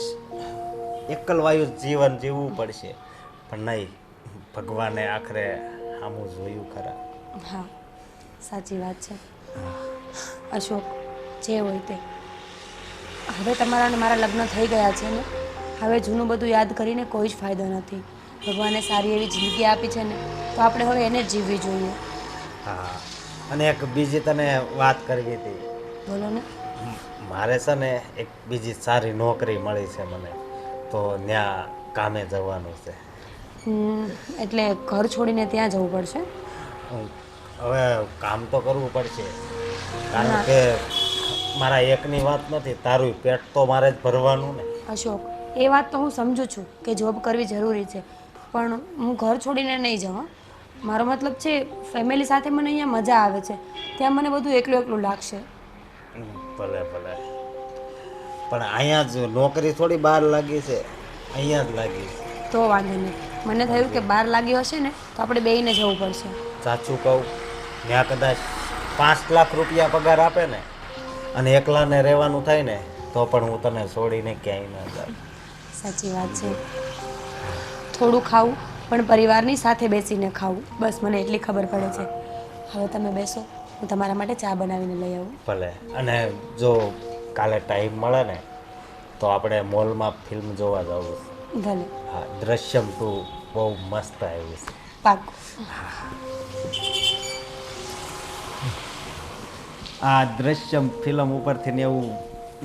એકલવાયુ જીવન જીવવું પડશે, પણ નહીં, ભગવાને આખરે આમું જોયું ખરા. હા, સાચી વાત છે. અશોક, જે હોય તે. હવે તમારા અને મારા લગ્ન થઈ ગયા છે ને, હવે જૂનું બધું યાદ કરીને કોઈ જ ફાયદો નથી. ભગવાને સારી એવી જિંદગી આપી છે ને, તો આપણે હવે એને જ જીવવી જોઈએ. હા, અને એક બીજી તને વાત કરવી હતી. બોલો ને. મારે છે ને એક બીજી સારી નોકરી મળી છે મને, તો ત્યાં કામે જવાનું છે. એટલે ઘર છોડીને ત્યાં જવું પડશે? હવે કામ તો કરવું પડશે, કારણ કે મારા એકની વાત નથી, તારું પેટ તો મારે જ ભરવાનું ને. અશોક, એ વાત તો હું સમજુ છું કે જોબ કરવી જરૂરી છે, પણ હું ઘર છોડીને નહીં જાઉં. મારો મતલબ છે ફેમિલી સાથે મને અહીંયા મજા આવે છે, ત્યાં મને બધું એકલું એકલું લાગશે. ભલે ભલે, પણ અહીંયા જ નોકરી થોડી બહાર લાગી છે, અહીંયા જ લાગી છે. તો વાંધો નહીં. મને થયું કે બહાર લાગ્યો હશે ને તો આપણે બેયને જવું પડશે. સાચું કહું, ત્યાં કદાચ 5 લાખ રૂપિયા પગાર આપે ને અને એકલાને રહેવાનું થાય ને તો પણ હું તને છોડીને ક્યાંય ના જાઉં. સાચી વાત છે. થોડું ખાવું પણ પરિવારની સાથે બેસીને ખાવું, બસ મને એટલી ખબર પડે છે. હવે તમે બેસો, હું તમારા માટે ચા બનાવીને લઈ આવું. ભલે, અને જો કાલે ટાઈમ મળે ને તો આપણે મોલમાં ફિલ્મ જોવા જવું. ભલે. હા, દ્રશ્યમ 2 બહુ મસ્ત આવ્યું છે. પાક્કું. આ દ્રશ્યમ ફિલ્મ ઉપરથી ને એવું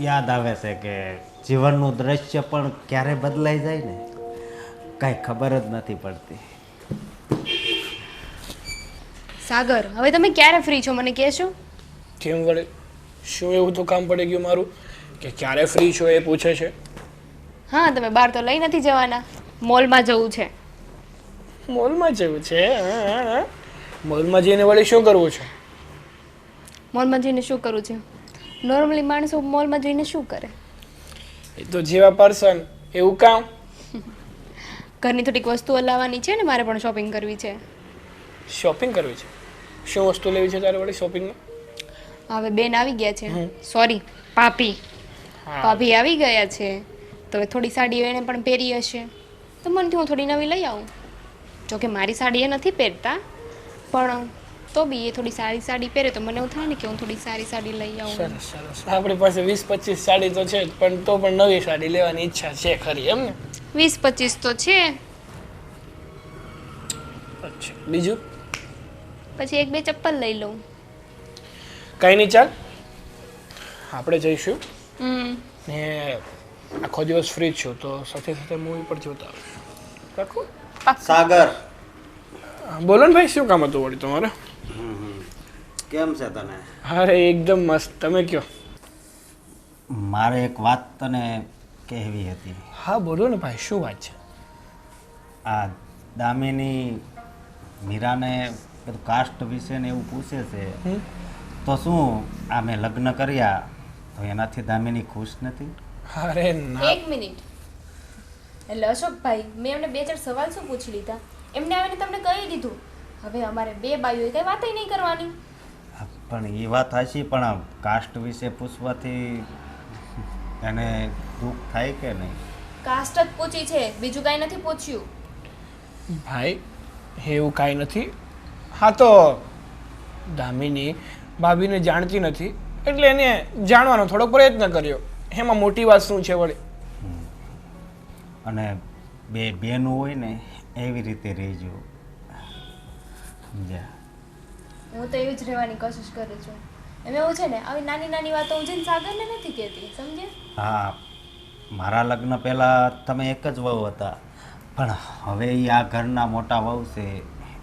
યાદ આવે છે કે જીવનનું દ્રશ્ય પણ ક્યારે બદલાઈ જાય ને કાંઈ ખબર જ નથી પડતી. સાગર, હવે તમે ક્યારે ફ્રી છો મને કહેશો? કેમ વળે? શું એવું તો કામ પડી ગયું મારું કે ક્યારે ફ્રી છો એ પૂછે છે? હા, તમે બહાર તો લઈ નથી જવાના, મોલમાં જવું છે. મોલમાં જવું છે? હા, હા, હા. મોલમાં જઈને વળી શું કરવું છે? મોલમાં જઈને શું કરવું છે? નોર્મલી માણસો મોલમાં જઈને શું કરે? એ તો જેવા પર્સન એવું કામ. ઘરની થોડીક વસ્તુઓ લાવવાની છે ને મારે પણ શોપિંગ કરવી છે. શોપિંગ કરવી છે? શું વસ્તુ લેવી છે તારે વળી શોપિંગમાં? હવે બેન આવી ગયા છે, સોરી પાપી, ભાભી આવી ગયા છે, તો હવે થોડી સાડીઓ એને પણ પહેરી હશે, તો મનથી હું થોડી નવી લઈ આવું. જોકે મારી સાડી એ નથી પહેરતા, પણ તો બી એ થોડી સારી સાડી પહેરે તો મને એવું થાય ને કે હું થોડી સારી સાડી લઈ આવું. સરસ સરસ. આપણી પાસે 20-25 સાડી તો છે જ, પણ તો પણ નવી સાડી લેવાની ઈચ્છા છે ખરી એમ ને? 20-25 તો છે, અચ્છા, બીજું? પછી 1-2 ચપ્પલ લઈ લઉં. કંઈ નહીં, ચાલ આપણે જઈશું હમ ને આખો દિવસ ફ્રી છું તો સાથે સાથે મૂવી પર જોતા આવીશું. પાક્કું? સાગર, બોલો ને ભાઈ, શું કામ હતું વળી તમારે? કેમ છે તને? અરે એકદમ મસ્ત. તમે કયો. મારે એક વાત તને કહેવી હતી. હા બોલો ને ભાઈ, શું વાત છે? આ દામિની મીરાને બધું કાસ્ટ વિશે ને એવું પૂછે છે, તો શું આ મેં લગ્ન કર્યા તો એનાથી દામિની ખુશ નથી? અરે ના. 1 મિનિટ. એટલે અશોકભાઈ, મેં એમને 2-4 સવાલ શું પૂછી લીધા, એમને આવીને તમને કહી દીધું. હવે અમારે 2 બાઈઓએ કઈ વાતય નહીં કરવાની. પણ એ વાત હાચી, પણ આ કાસ્ટ વિશે પૂછવાથી એને દુઃખ થાય કે નહીં? કાસ્ટ જ પૂછી છે, બીજું કાંઈ નથી પૂછ્યું. ભાઈ એવું કાંઈ નથી. હા તો દામિની ભાભીને જાણતી નથી એટલે એને જાણવાનો થોડો પ્રયત્ન કર્યો, એમાં મોટી વાત શું છે વળી? અને બે બેનું હોય ને એવી રીતે રહેજો, સમજ્યા? હું તો એવી જ રહેવાની કોશિશ કરું છું. એમ એવું છે ને, આવી નાની નાની વાતો હું જઈને સાગરને નથી કહેતી, સમજે? હા, મારા લગ્ન પહેલાં તમે એક જ વહુ હતા, પણ હવે એ આ ઘરના મોટા વહુ છે,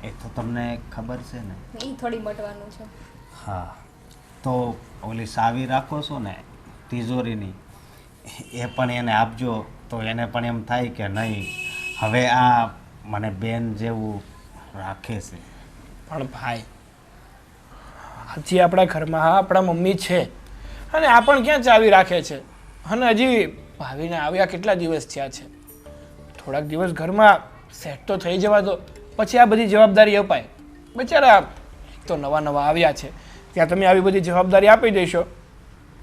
એ તો તમને ખબર છે ને? એ થોડી મટવાનું છે. હા, તો ઓલી સાવી રાખો છો ને તિજોરીની, એ પણ એને આપજો, તો એને પણ એમ થાય કે નહીં હવે આ મને બેન જેવું રાખે છે. પણ ભાઈ, હજી આપણા ઘરમાં આપણા મમ્મી છે અને આ પણ ક્યાં ચાવી રાખે છે? અને હજી ભાભીને આવ્યા કેટલા દિવસ થયા છે? થોડાક દિવસ ઘરમાં સેટ તો થઈ જવા દો, પછી આ બધી જવાબદારી અપાય. બિચારા તો નવા નવા આવ્યા છે, ત્યાં તમે આવી બધી જવાબદારી આપી દેશો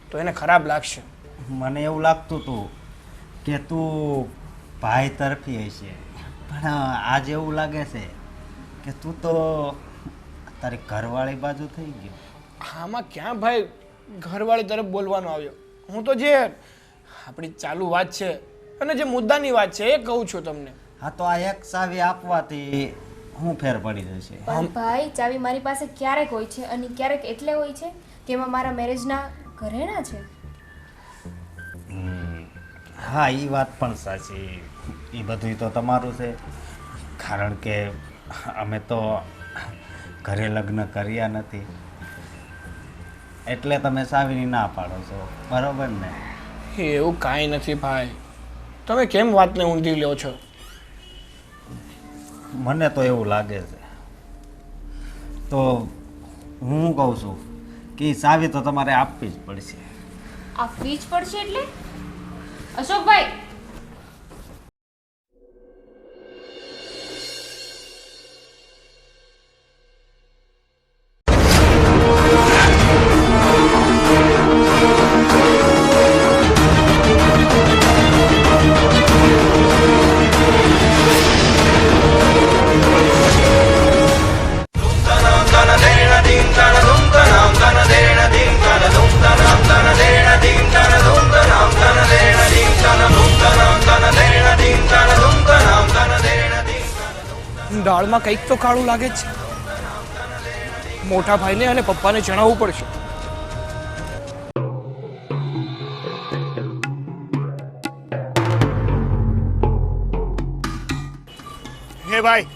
તો એને ખરાબ લાગશે. મને એવું લાગતું હતું કે તું ભાઈ તરફી હશે, પણ આજ એવું લાગે છે કે તું તો તારી ઘરવાળી બાજુ થઈ ગયો. આમાં ક્યાં ભાઈ ઘરવાળી તરફ બોલવાનો આવ્યો? હું તો જે આપણી ચાલુ વાત છે અને જે મુદ્દાની વાત છે એ કહું છું તમને. હા, તો આ એક ચાવી આપવાથી હું ફેર પડી જશે? પણ ભાઈ, ચાવી મારી પાસે ક્યારેક હોય છે અને ક્યારેક એટલે હોય છે કે એમાં મારા મેરેજના ઘરેણા છે. હા, એ વાત પણ સાચી. એ બધું તો તમારું છે, કારણ કે અમે તો ઘરે લગ્ન કર્યા નથી, એટલે તમે સાવીની ના પાડો છો, બરોબર ને? એવું કાંઈ નથી ભાઈ, તમે કેમ વાતને ઊંધી લ્યો છો? મને તો એવું લાગે છે. તો હું કહું છું કે ચાવી તો તમારે આપવી જ પડશે. આપવી જ પડશે એટલે? અશોકભાઈ, દાળમાં કંઈક તો કાળું લાગે છે. મોટા ભાઈને અને પપ્પાને જણાવવું પડશે. હે ભાઈ,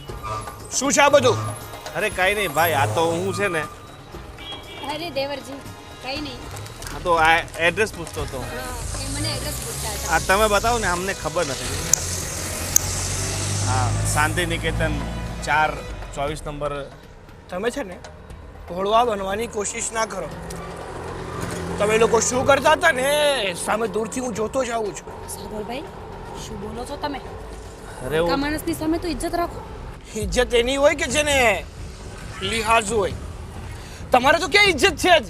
શું છે આ બધું? અરે કાંઈ નહીં ભાઈ, આ તો હું છે ને, અરે દેવરજી, કંઈ નહીં. આ તો આ એડ્રેસ પૂછતો હતો. એ મને એડ્રેસ પૂછતા હતા. આ તમે બતાવો ને, અમને ખબર નથી. હા, શાંતિ નિકેતન 4-24 નંબર. તમે છે ને ભોળવા બનવાની કોશિશ ના કરો. તમે લોકો શું કરતા હતા ને સામે દૂરથી હું જોતો જ આવું છું. સાગરભાઈ, શું બોલો છો તમે? અરે આ માણસની સામે તો ઇજ્જત રાખો. ઇજ્જત એની હોય કે જેને લિહાઝ હોય. તમારે તો ક્યાં ઇજ્જત છે જ?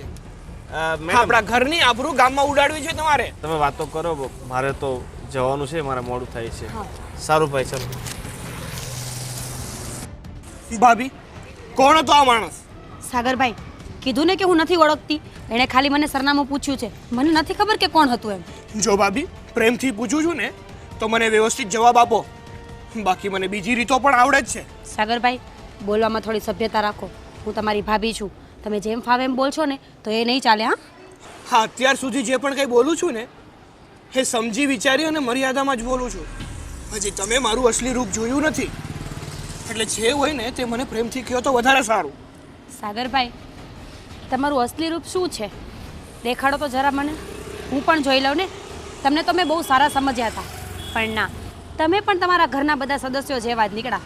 મેડમ આપણા ઘરની આબરૂ ગામમાં ઉડાડવી છે તમારે. તમે વાતો કરો, મારે તો જવાનું છે, મારે મોડું થાય છે. સારું ભાઈ, ચાલો. ભાભી, કોણ હતો આ માણસ? સાગરભાઈ, કીધું ને કે હું નથી ઓળખતી. એણે ખાલી મને સરનામું પૂછ્યું છે. મને નથી ખબર કે કોણ હતું એમ. જો ભાભી, પ્રેમથી પૂછું છું ને તો મને વ્યવસ્થિત જવાબ આપો. બાકી મને બીજી રીતો પણ આવડે જ છે. સાગરભાઈ, બોલવામાં થોડી સભ્યતા રાખો. હું તમારી ભાભી છું. તમે જેમ ફાવે એમ બોલશો ને તો એ નહીં ચાલે. હા, અત્યાર સુધી જે પણ કંઈ બોલું છું ને એ સમજી વિચારી અને મર્યાદામાં જ બોલું છું. હજી તમે મારું અસલી રૂપ જોયું નથી, એટલે જે હોય ને તે મને પ્રેમથી કહો તો વધારે સારું. સાગરભાઈ, તમારું અસલી રૂપ શું છે દેખાડો તો જરા મને. હું પણ જોઈ લઉં ને. તમને તો મેં બહુ સારા સમજ્યા હતા, પણ ના, તમે પણ તમારા ઘરના બધા સદસ્યો જેવા જ નીકળ્યા.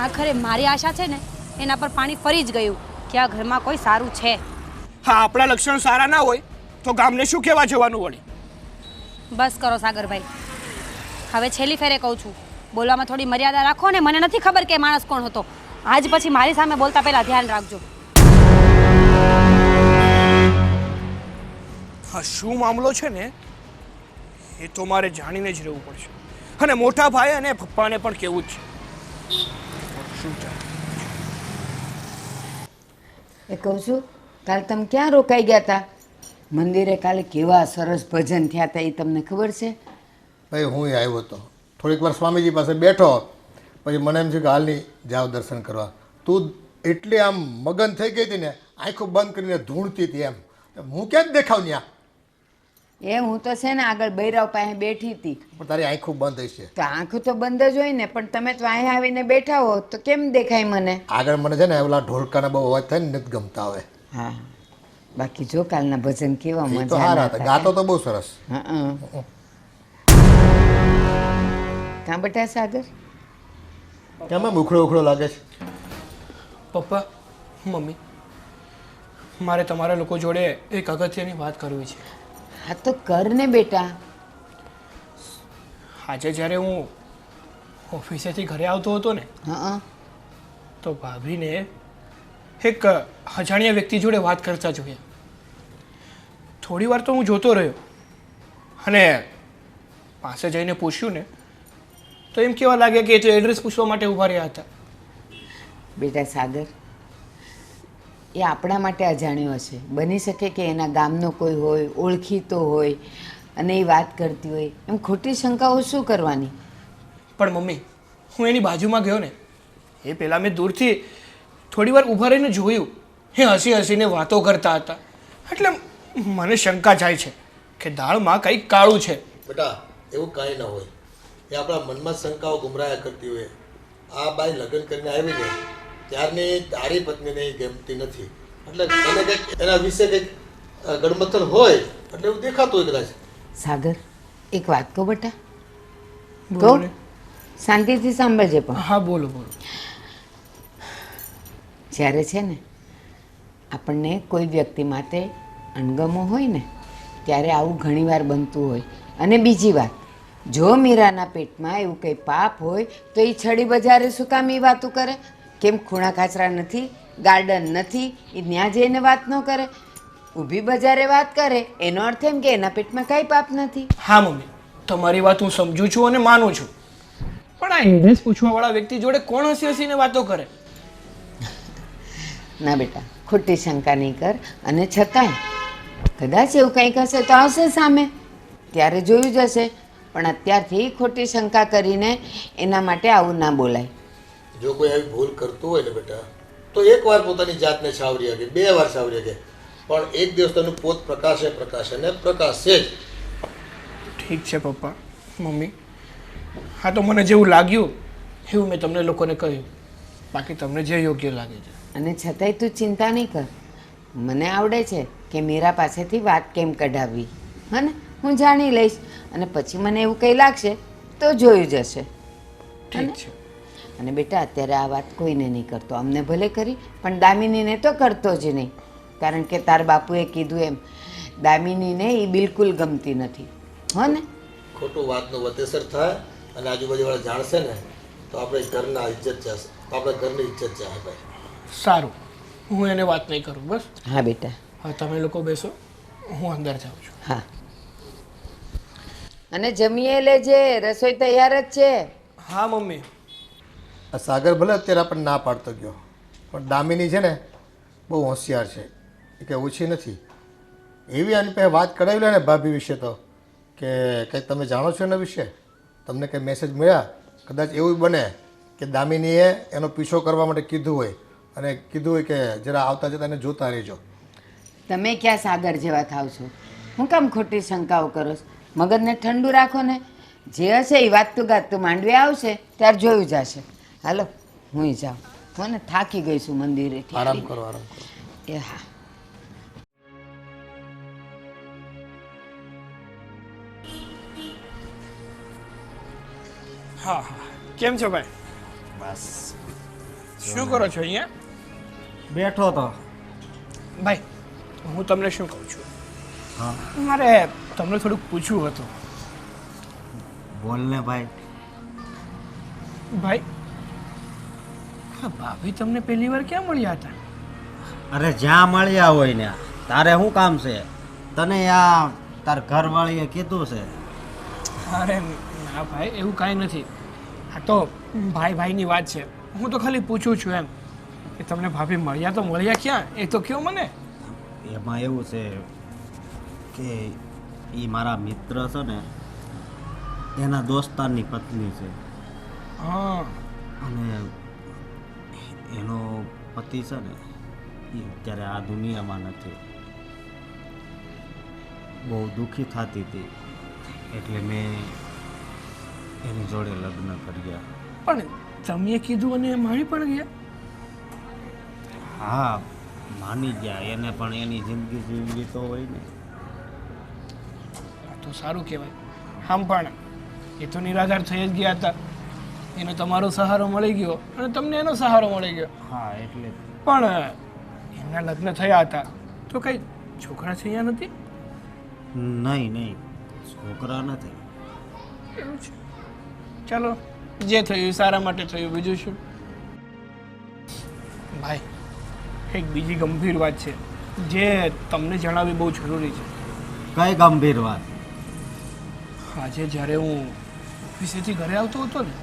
આખરે મારી આશા છે ને એના પર પાણી ફરી જ ગયું કે આ ઘરમાં કોઈ સારું છે. હા, આપણા લક્ષણ સારા ના હોય તો ગામને શું કહેવા જવાનું વળી? બસ કરો સાગરભાઈ, હવે છેલ્લી ફેરે કહું છું, બોલવામાં થોડી મર્યાદા રાખો ને. મને નથી ખબર કે માણસ કોણ હતો. આજ પછી મારી સામે બોલતા પહેલા ધ્યાન રાખજો. હા, શું મામલો છે ને એ તો મારે જાણીને જ રહેવું પડશે, અને મોટા ભાઈ અને પપ્પાને પણ કહેવું જ છે. શું ચાલે? એ કહું છું, કાલે તમે ક્યાં રોકાઈ ગયા હતા? મંદિરે કાલે કેવા સરસ ભજન થયા હતા, એ તમને ખબર છે? ભાઈ હું આવ્યો હતો, થોડીક વાર સ્વામીજી પાસે બેઠો, પછી મને એમ છે કે હાલની જાવ દર્શન કરવા. તું એટલી આમ મગન થઈ ગઈ હતી ને, આંખો બંધ કરીને ધૂણતી હતી એમ. હું ક્યાં જ દેખાવ ત્યાં? એ હું તો છે ને આગળ બૈરાવ પાસે બેઠી હતી. પણ તારી આંખો બંધ હશે. તો આંખો તો બંધ જ હોય ને, પણ તમે તો અહીં આવીને બેઠા હો તો કેમ દેખાય મને? આગળ મને છે ને ઓલા ઢોલકાના બહુ અવાજ થાય ને નથી ગમતા હવે. હા, બાકી જો કાલના ભજન કેવા એ તો મજા સારા હતા, ગાતો તો બહુ સરસ. હા. કાં બેટા સાગર? કેમ આમ ઉખડો ઉખડો લાગે છે? પપ્પા, મમ્મી, મારે તમારા લોકો જોડે એક અગત્યની વાત કરવી છે. હા તો કર ને બેટા. આજે જ્યારે હું ઓફિસેથી ઘરે આવતો હતો ને હા. તો ભાભીને એક અજાણ્યા વ્યક્તિ જોડે વાત કરતા જોયા. થોડી વાર તો હું જોતો રહ્યો અને પાસે જઈને પૂછ્યું ને તો એમ કેવા લાગે કે એ તો એડ્રેસ પૂછવા માટે ઊભા રહ્યા હતા. બેટા સાગર, એ આપણા માટે અજાણ્યો હશે. બની શકે કે એના ગામનો કોઈ હોય, ઓળખીતો હોય, અને એ વાત કરતી હોય. એમ ખોટી શંકાઓ શું કરવાની? પણ મમ્મી, હું એની બાજુમાં ગયો ને એ પહેલાં મેં દૂરથી થોડી વાર ઊભા રહીને જોયું. એ હસી હસીને વાતો કરતા હતા, એટલે મને શંકા જાય છે કે દાળમાં કંઈક કાળું છે. બેટા એવું કાંઈ ન હોય, એ આપણા મનમાં શંકાઓ ગુમરાયા કરતી હોય. આ બાઈ લગ્ન કરીને આવી ને ત્યારની તારી પત્નીને એ ગમતી નથી, એટલે તને કંઈક એના વિશે કંઈક ગડમથલ હોય એટલે એવું દેખાતું હોય કદાચ. સાગર, એક વાત કહો બેટા. બોલો કહો, ને. શાંતિથી સાંભળજે. પણ હા, બોલો બોલો. જ્યારે છે ને આપણને કોઈ વ્યક્તિ માટે અણગમો હોય ને ત્યારે આવું ઘણીવાર બનતું હોય. અને બીજી વાત, જો મીરાના પેટમાં એવું કંઈ પાપ હોય તો એ છડી બજારે શું કામ એ વાતું કરે? કેમ ખૂણા ખાચરા નથી, ગાર્ડન નથી, એ ત્યાં જઈને વાત ન કરે? ઊભી બજારે વાત કરે એનો અર્થ એમ કે એના પેટમાં કાંઈ પાપ નથી. હા મમ્મી, તમારી વાત હું સમજુ છું અને માનું છું, પણ આ એડ્રેસ પૂછવાવાળા વ્યક્તિ જોડે કોણ હસી હસીને વાતો કરે? ના બેટા, ખોટી શંકા નહીં કર. અને છતાંય કદાચ એવું કંઈક હશે તો આવશે સામે, ત્યારે જોયું જ હશે. પણ અત્યારથી ખોટી શંકા કરીને એના માટે આવું ના બોલાય. જો કોઈ આવી ભૂલ કરતું હોય ને બેટા, તો એકવાર પોતાની જાતને સાવરી શકે, 2 વાર સાવરી શકે, પણ એક દિવસ તેનું પોત પ્રકાશે ને પ્રકાશે જ. ઠીક છે પપ્પા, મમ્મી, હા તો મને જેવું લાગ્યું એવું મેં તમને લોકોને કહ્યું. બાકી તમને જે યોગ્ય લાગે છે. અને છતાંય તું ચિંતા નહીં કર. મને આવડે છે કે મીરા પાસેથી વાત કેમ કઢાવવી. હા ને, હું જાણી લઈશ. અને પછી મને એવું કંઈ લાગશે તો જોયું જશે. ઠીક છે. અને બેટા, અત્યારે આ વાત કોઈને નહીં કરતો. અમને ભલે કરી, પણ દામિનીને તો કરતો જ નહીં. કારણ કે તાર બાપુએ કીધું એમ, દામિનીને એ બિલકુલ ગમતી નથી. હો ને? ખોટું વાતનું વતેસર થાય અને આજુબાજુવાળા જાણશે ને તો આપણે ઘરના ઇજ્જત જશે, આપણે ઘરની ઇજ્જત જાય ભાઈ. સારું, હું એને વાત નહીં કરું. બસ હા બેટા. હવે તમે લોકો બેસો, હું અંદર જાઉં છું. હા. અને જમીએ લેજે, રસોઈ તૈયાર જ છે. હા મમ્મી. આ સાગર ભલે અત્યારે આપણને ના પાડતો ગયો, પણ દામિની છે ને બહુ હોશિયાર છે, એ કે ઓછી નથી. એવી આની પાસે વાત કરાવી લે ને ભાભી વિશે તો, કે કંઈક તમે જાણો છો એના વિશે, તમને કંઈ મેસેજ મળ્યા, કદાચ એવું બને કે દામિનીએ એનો પીછો કરવા માટે કીધું હોય અને કીધું હોય કે જરા આવતા જતા એને જોતા રહેજો. તમે ક્યાં સાગર જેવા થાવ છો? હું કામ ખોટી શંકાઓ કરો છો? મગજને ઠંડુ રાખો ને. જે હશે એ વાતતું ગાતું માંડવી આવશે ત્યારે જોયું જશે. હાલો હું જાઉં, હું ને થાકી ગઈ છું મંદિરેથી. આરામ કરો, આરામ કરો. એ હા. હા હા, કેમ છો ભાઈ? બસ શું કરો છો અહીંયા? બેઠો તો. ભાઈ હું તમને શું કહું છું, હા મારે તમને થોડુંક પૂછવું હતું. બોલ ને ભાઈ. ભાઈ હા, ભાભી તમને પહેલી વાર ક્યાં મળ્યા હતા? અરે જ્યાં મળ્યા હોય ને, તારે શું કામ છે? તને આ તાર ઘરવાળીએ કીધું છે? અરે ના ભાઈ, એવું કાંઈ નથી. આ તો ભાઈ ભાઈની વાત છે. હું તો ખાલી પૂછું છું એમ કે તમને ભાભી મળ્યા તો મળ્યા ક્યાં, એ તો કહો મને. એમાં એવું છે કે એ મારા મિત્ર છે ને, એના દોસ્તારની પત્ની છે. હા અને એનો પતિ છે ને એ અત્યારે આ દુનિયામાં નથી. બહુ દુઃખી થતી હતી એટલે મેં એની જોડે લગ્ન કર્યા. પણ તમે કીધું અને મારી પણ ગયા? હા માની ગયા, એને પણ એની જિંદગી જીવવી તો હોય ને. આ તો સારું કહેવાય. આમ પણ એ તો નિરાધાર થઈ જ ગયા હતા, એને તમારો સહારો મળી ગયો અને તમને એનો સહારો મળી ગયો. હા એટલે પણ એમના લગ્ન થયા હતા તો કઈ છોકરા છે અહીંયા નથી? નહીં નહીં, છોકરા નથી. એવું છે. ચાલો, જે થયું એ સારા માટે થયું, બીજું શું. ભાઈ એક બીજી ગંભીર વાત છે જે તમને જણાવવી બહુ જરૂરી છે. કઈ ગંભીર વાત? આજે જ્યારે હું ઓફિસેથી ઘરે આવતો હતો ને,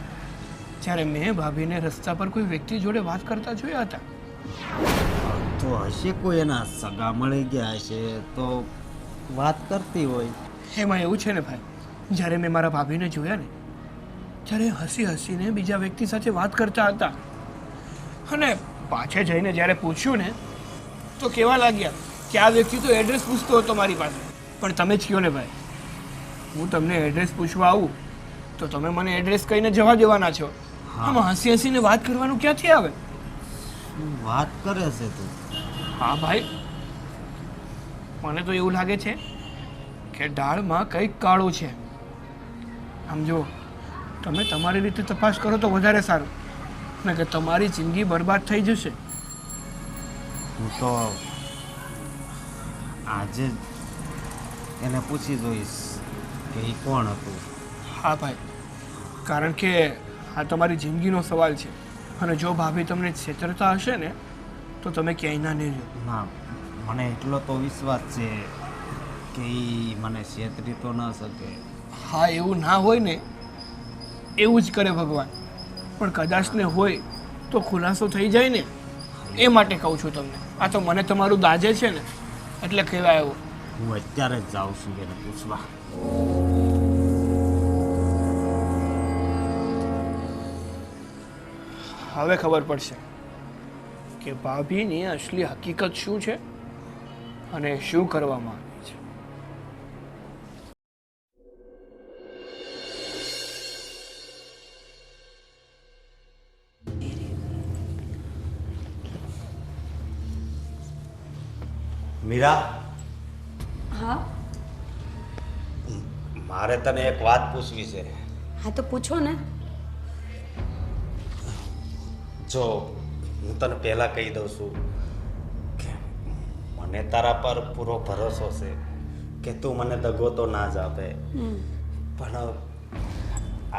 ત્યારે મેં ભાભીને રસ્તા પર કોઈ વ્યક્તિ જોડે વાત કરતા જોયા હતા. તો હશે કોઈ એના સગા મળી ગયા હશે તો વાત કરતી હોય. એમાં એવું છે ને ભાઈ, જ્યારે મેં મારા ભાભીને જોયા ને ત્યારે હસી હસીને બીજા વ્યક્તિ સાથે વાત કરતા હતા. અને પાછે જઈને જ્યારે પૂછ્યું ને તો કહેવા લાગ્યા કે આ વ્યક્તિ તો એડ્રેસ પૂછતો હતો મારી પાસે. પણ તમે જ કહો ને ભાઈ, હું તમને એડ્રેસ પૂછવા આવું તો તમે મને એડ્રેસ કહીને જવા દેવાના છો. આમાં હસી હસીને વાત કરવાનું ક્યાંથી આવે? શું વાત કરે છે તું? હા ભાઈ, મને તો એવું લાગે છે કે દાળમાં કંઈક કાળું છે. આમ જો તમે તમારી રીતે તપાસ કરો તો વધારે સારું, ને કે તમારી જિંદગી બરબાદ થઈ જશે. હું તો આજે જ એને પૂછી જોઈશ કે એ કોણ હતું. હા ભાઈ, કારણ કે આ તમારી જિંદગીનો સવાલ છે અને જો ભાભી તમને છેતરતા હશે ને તો તમે ક્યાંય ના નહીં રહો. ના, મને એટલો તો વિશ્વાસ છે કે એ મને છેતરી તો ન શકે. હા, એવું ના હોય ને, એવું જ કરે ભગવાન. પણ કદાચ ને હોય તો ખુલાસો થઈ જાય ને, એ માટે કહું છું તમને. આ તો મને તમારું દાજે છે ને એટલે કહેવાય એવું. હું અત્યારે જ જાઉં છું એને પૂછવા. હવે ખબર પડશે કે ભાભીની અસલી હકીકત શું છે અને શું કરવામાં આવી છે. મીરા, હા મારે તને એક વાત પૂછવી છે. હા તો પૂછો ને. જો હું તને પહેલાં કહી દઉં છું કે મને તારા પર પૂરો ભરોસો છે કે તું મને દગો તો ના જ આપે. પણ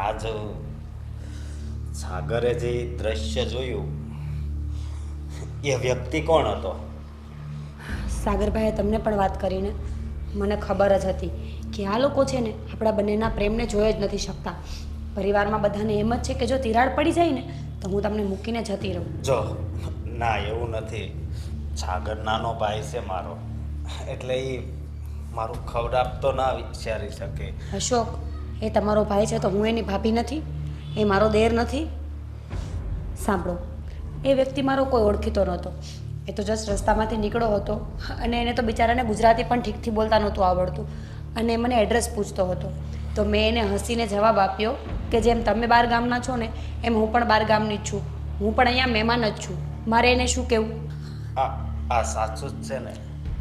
આજ સાગરે જે દ્રશ્ય જોયું એ વ્યક્તિ કોણ હતો? સાગરભાઈએ તમને પણ વાત કરીને મને ખબર જ હતી કે આ લોકો છે ને આપણા બંનેના પ્રેમને જોઈ જ નથી શકતા. પરિવારમાં બધાને એમ જ છે કે જો તિરાડ પડી જાય ને તો હું તમને મૂકીને જતી રહું. જો ના, એવું નથી. સાગર નાનો ભાઈ છે મારો, એટલે એ મારું ખવડાપ તો ના વિચારી શકે. અશોક, એ તમારો ભાઈ છે તો હું એની ભાભી નથી, એ મારો દેર નથી. સાંભળો, એ વ્યક્તિ મારો કોઈ ઓળખીતો નહોતો. એ તો જસ્ટ રસ્તામાંથી નીકળ્યો હતો અને એને તો બિચારાને ગુજરાતી પણ ઠીકથી બોલતા નહોતું આવડતું અને મને એડ્રેસ પૂછતો હતો. તો મેં એને હસીને જવાબ આપ્યો કે જેમ તમે બાર ગામના છો ને એમ હું પણ બાર ગામની જ છું. હું પણ અહીંયા મહેમાન જ છું. મારે એને શું કહેવું? આ સાચું જ છે ને?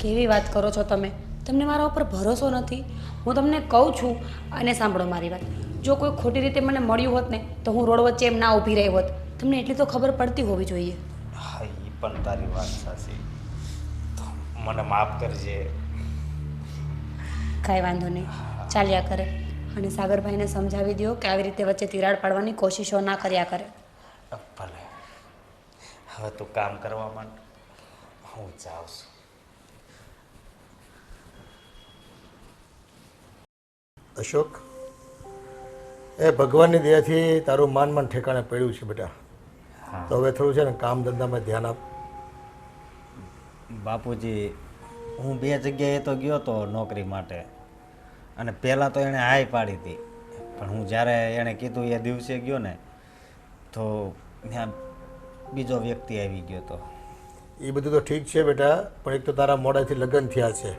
કેવી વાત કરો છો તમે? તમને મારા ઉપર ભરોસો નથી? હું તમને કહું છું. અને સાંભળો મારી વાત, જો કોઈ ખોટી રીતે મને મળ્યું હોત ને તો હું રોડ વચ્ચે એમ ના ઊભી રહી હોત. તમને એટલી તો ખબર પડતી હોવી જોઈએ. હા, એ પણ તારી વાત સાચી. તો મને માફ કરજે. કાંઈ વાંધો નહીં, ચાલ્યા કરે. અને સાગરભાઈને સમજાવી દો કે આવી રીતે વચ્ચે તિરાડ પાડવાની કોશિશો ના કર્યા કરે. ભલે, હવે તું કામ કરવા માંડ, હું જાઉં છું. અશોક, એ ભગવાનની દયાથી તારું માન ઠેકાણે પડ્યું છે બેટા. તો હવે થોડું છે ને કામ ધંધામાં ધ્યાન આપ. બાપુજી, હું 2 જગ્યાએ તો ગયો હતો નોકરી માટે, અને પહેલાં તો એણે હાય પાડી હતી, પણ હું જ્યારે એણે કીધું એ દિવસે ગયો ને તો ત્યાં બીજો વ્યક્તિ આવી ગયો હતો. એ બધું તો ઠીક છે બેટા, પણ એક તો તારા મોડાથી લગ્ન થયા છે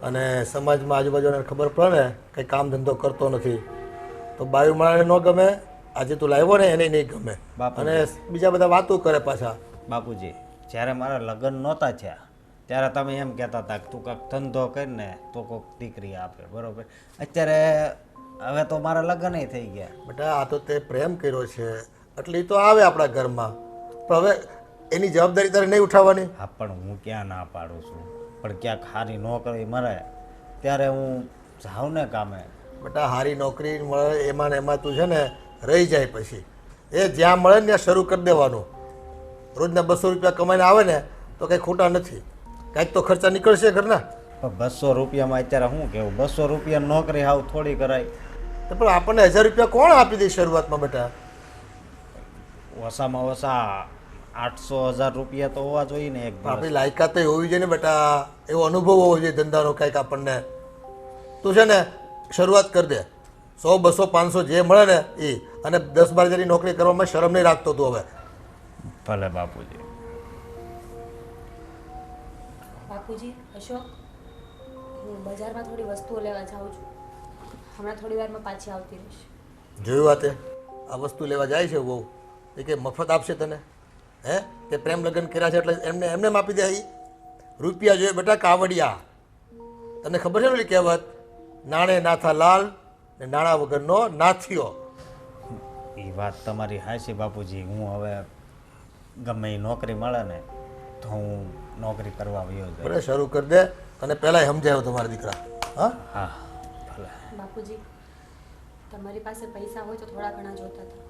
અને સમાજમાં આજુબાજુને ખબર પડે ને કંઈ કામ ધંધો કરતો નથી તો બાયું માણસને ન ગમે. આજે તું લાવ્યો ને એને નહીં ગમે અને બીજા બધા વાતો કરે પાછા. બાપુજી, જ્યારે મારા લગ્ન નહોતા થયા ત્યારે તમે એમ કહેતા હતા કે તું કાંઈક ધંધો કરીને તો કોઈક દીકરી આપે, બરાબર? અત્યારે હવે તો મારા લગ્ન થઈ ગયા. બેટા, આ તો તે પ્રેમ કર્યો છે એટલે એ તો આવે આપણા ઘરમાં, પણ હવે એની જવાબદારી તારે નહીં ઉઠાવવાની. હા, પણ હું ક્યાં ના પાડું છું, પણ ક્યાંક સારી નોકરી મળે ત્યારે હું જાઉં ને કામે. બેટા, સારી નોકરી મળે એમાં ને એમાં તું છે ને રહી જાય, પછી એ જ્યાં મળે ને ત્યાં શરૂ કરી દેવાનું. રોજના 200 રૂપિયા કમાઈને આવે ને તો કંઈ ખોટા નથી, કાંઈક તો ખર્ચા નીકળશે ઘરના. પણ 200 રૂપિયામાં અત્યારે શું કેવું? 200 રૂપિયા નોકરી હાવ થોડી કરાય. તો પણ આપણને 1000 રૂપિયા કોણ આપી દે શરૂઆતમાં બેટા? ઓછામાં ઓછા 800-1000 રૂપિયા તો હોવા જોઈએ ને એક દિવસ. આપણી લાયકાત હોવી જોઈએ ને બેટા, એવો અનુભવ હોવો જોઈએ ધંધાનો કાંઈક આપણને. તું છે ને શરૂઆત કરી દે, 100, 200, 500 જે મળે ને એ, અને 10-12 હજારની નોકરી કરવામાં શરમ નહીં રાખતો તું હવે. ભલે બાપુજી. બાપુજી, અશોક, હું બજારમાં થોડી વસ્તુઓ લેવા જાઉં છું. હમણાં થોડી વારમાં પાછી આવતી રહીશ. જોયું વાતે, આ વસ્તુ લેવા જાય છે બહુ, એ કે મફત આપશે તને? હે, તે પ્રેમ લગ્ન કર્યા છે એટલે એમને આપી દે? રૂપિયા જોઈએ બેટા, કાવડિયા. તને ખબર છે ને ઓલી કહેવત, નાણે નાથા લાલ ને નાણાં વગરનો નાથિયો. એ વાત તમારી હાચી બાપુજી. હું હવે ગમે એ નોકરી મળે ને તો હું નોકરી કરવા વયો જાય. બરાબર, શરૂ કરી દે. અને પહેલાંય સમજાયો તમારા દીકરા. હા હા, ભલે. બાપુજી, તમારી પાસે પૈસા હોય તો થોડા ઘણા જોતા હતા,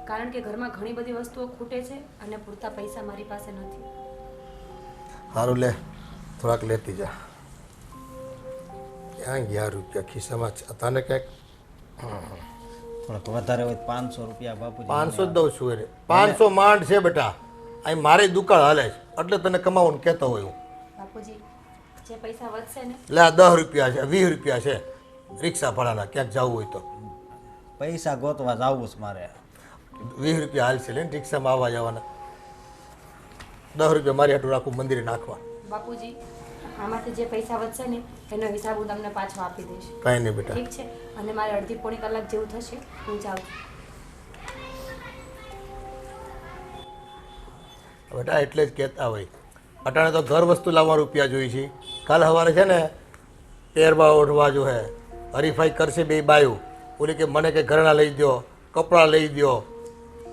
કારણ કે ઘરમાં ઘણી બધી વસ્તુઓ ખૂટે છે અને પૂરતા પૈસા મારી પાસે નથી. સારું, લે થોડાક લેતી જા. ક્યાં ગયા રૂપિયા? ખિસ્સામાં તને ક્યાંક થોડોક વધારે હોય 500 રૂપિયા બાપુજી. 500 જ દઉં છું એને. 500 માંડ છે બેટા, અહીં મારી દુકાળ હાલે છે એટલે તને કમાવાનું કહેતો હોય હું. બાપુજી, જે પૈસા વધશે ને, લે 10 રૂપિયા છે, 20 રૂપિયા છે રિક્ષા ભાડાના, ક્યાંક જવું હોય તો. પૈસા ગોતવા જવું છે મારે. 20 રૂપિયા હાલ છે, લે રિક્ષામાં આવવા જવાના. 10 રૂપિયા મારી હાટું રાખું મંદિરે નાખવા. બાપુજી, આમાંથી જે પૈસા વધશે ને એનો હિસાબ હું તમને પાછો આપી દઈશ. કાંઈ નહીં બેટા. ઠીક છે? અને મારે અડધી પોણી કલાક જેવું થશે, હું જાઉં છું. બેટા, એટલે જ કહેતા હોય, અટાણે તો ઘર વસ્તુ લાવવા રૂપિયા જોઈ છે. કાલ સવારે છે ને પહેરવા ઓઢવા જો હે હરીફાઈ કરશે બે બાયું. ઓલી કે મને કે ઘરેણા લઈ દો, કપડાં લઈ દો,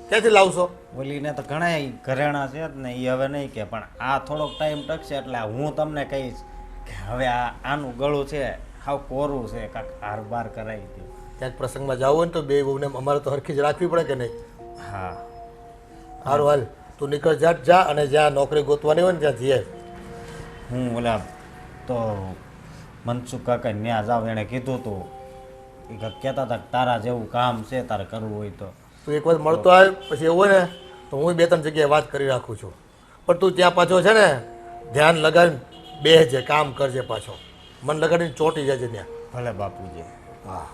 ક્યાંથી લાવશો? ઓલીને તો ઘણા ઘરેણા છે જ ને, એ હવે નહીં કે, પણ આ થોડોક ટાઈમ ટકશે એટલે હું તમને કહીશ કે હવે આનું ગળું છે હાવ કોરું છે, કાંઈક હાર બાર કરાવી દઉં. ક્યાંક પ્રસંગમાં જવું હોય ને તો બે બહુને અમારે તો હરખી જ રાખવી પડે કે નહીં? હા સારું હાલ તું નીકળ જા અને જ્યાં નોકરી ગોતવાની હોય ને ત્યાં જઈએ. હું ઓલા તો મનસુખ કાકા ન્યા જાવ એણે કીધું હતું એ કહેતા હતા કે તારા જેવું કામ છે તારે કરવું હોય તો. તું એક વાર મળતો આવે પછી એવું હોય ને તો હું 2-3 જગ્યાએ વાત કરી રાખું છું. પણ તું ત્યાં પાછો છે ને ધ્યાન લગાવીને બેસજે, કામ કરજે, પાછો મન લગાડીને ચોંટી જજે ત્યાં. ભલે બાપુજી. હા.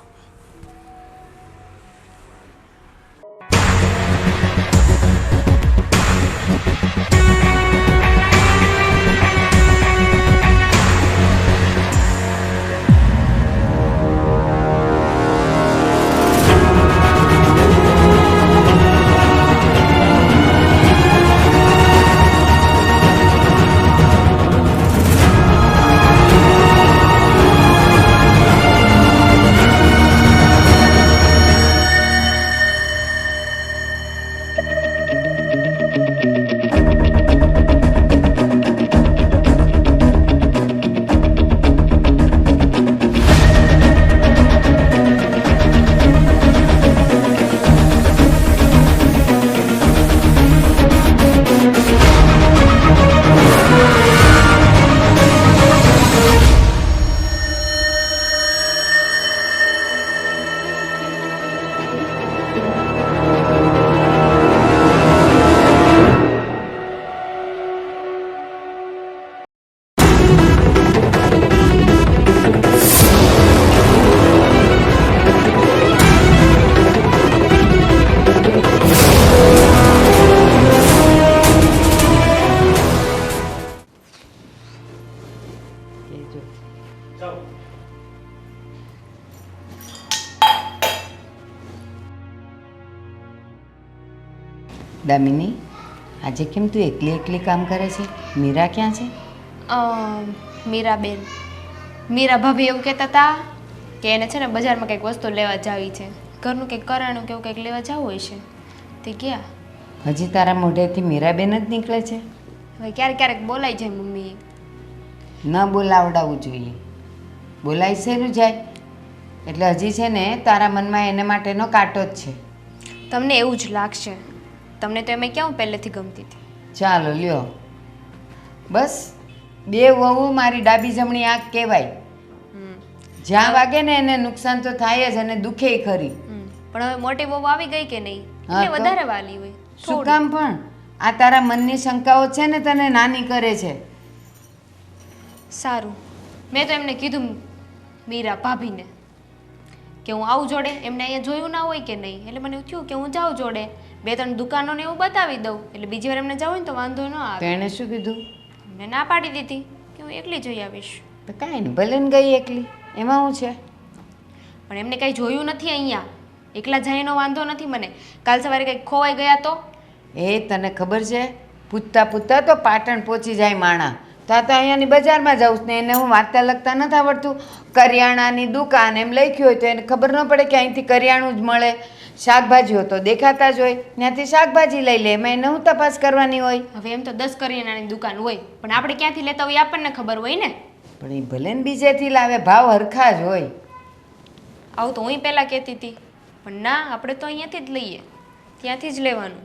દામિની, આજે કેમ તું એકલી એકલી કામ કરે છે? મીરા ક્યાં છે? મીરાબેન, મીરા ભાભી એવું કહેતા હતા કે એને છે ને બજારમાં કંઈક વસ્તુ લેવા જાવી છે, ઘરનું કંઈક કરાણું કે એવું કંઈક લેવા જવું હોય છે. તે ગયા. હજી તારા મોઢેથી મીરાબેન જ નીકળે છે? હવે ક્યારેક ક્યારેક બોલાઈ જાય મમ્મી. ન બોલાવડાવવું જોઈએ. બોલાઈ શેનું જાય? એટલે હજી છે ને તારા મનમાં એને માટેનો કાંટો જ છે. તમને એવું જ લાગશે. તમને તો એમ ક્યાં પહેલેથી ગમતી હતી. ચાલો લ્યો, બસ બે વહુ મારી ડાબી જમણી આંખ કહેવાય. જ્યાં વાગે ને એને નુકસાન તો થાય જ અને દુખે ખરી. પણ હવે મોટી બહુ આવી ગઈ કે નહીં હા એટલે તો? વધારે વાલી હોય. શું કામ પણ? આ તારા મનની શંકાઓ છે ને તને નાની કરે છે. સારું, મેં તો એમને કીધું મીરા ભાભીને કે હું આવું જોડે. એમને અહીંયા જોયું ના હોય કે નહીં, એટલે મને એવું થયું કે હું જાઉં જોડે, 2-3 દુકાનો ને એવું બતાવી દઉં, એટલે બીજી વાર એમને જવું હોય ને તો વાંધો ન તો આવે. એણે શું કીધું? મેં ના પાડી દીધી કે હું એકલી જઈ આવીશ. તો કાંઈ નહીં, ભલે ને ગઈ એકલી, એમાં શું છે? પણ એમને કંઈ જોયું નથી અહીંયા, એકલા જઈનો વાંધો નથી મને. કાલ સવારે કંઈક ખોવાઈ ગયા તો એ તને ખબર છે, પૂછતા પૂછતા તો પાટણ પહોંચી જાય માણા. તો અહીંયાની બજારમાં જાઉં ને એને હું વાંચતા લખતા નથી આવડતું. કરિયાણાની દુકાન એમ લખ્યું હોય તો એને ખબર ન પડે કે અહીંથી કરિયાણું જ મળે. શાકભાજીઓ તો દેખાતા જ હોય, ત્યાંથી શાકભાજી લઈ લે, એમાં એને હું તપાસ કરવાની હોય? હવે એમ તો 10 કરિયાણાની દુકાન હોય, પણ આપણે ક્યાંથી લેતા હોય એ આપણને ખબર હોય ને. પણ એ ભલે ને બીજેથી લાવે, ભાવ હરખા જ હોય. આવું તો હું પહેલાં કહેતી હતી, પણ ના, આપણે તો અહીંયાથી જ લઈએ, ત્યાંથી જ લેવાનું.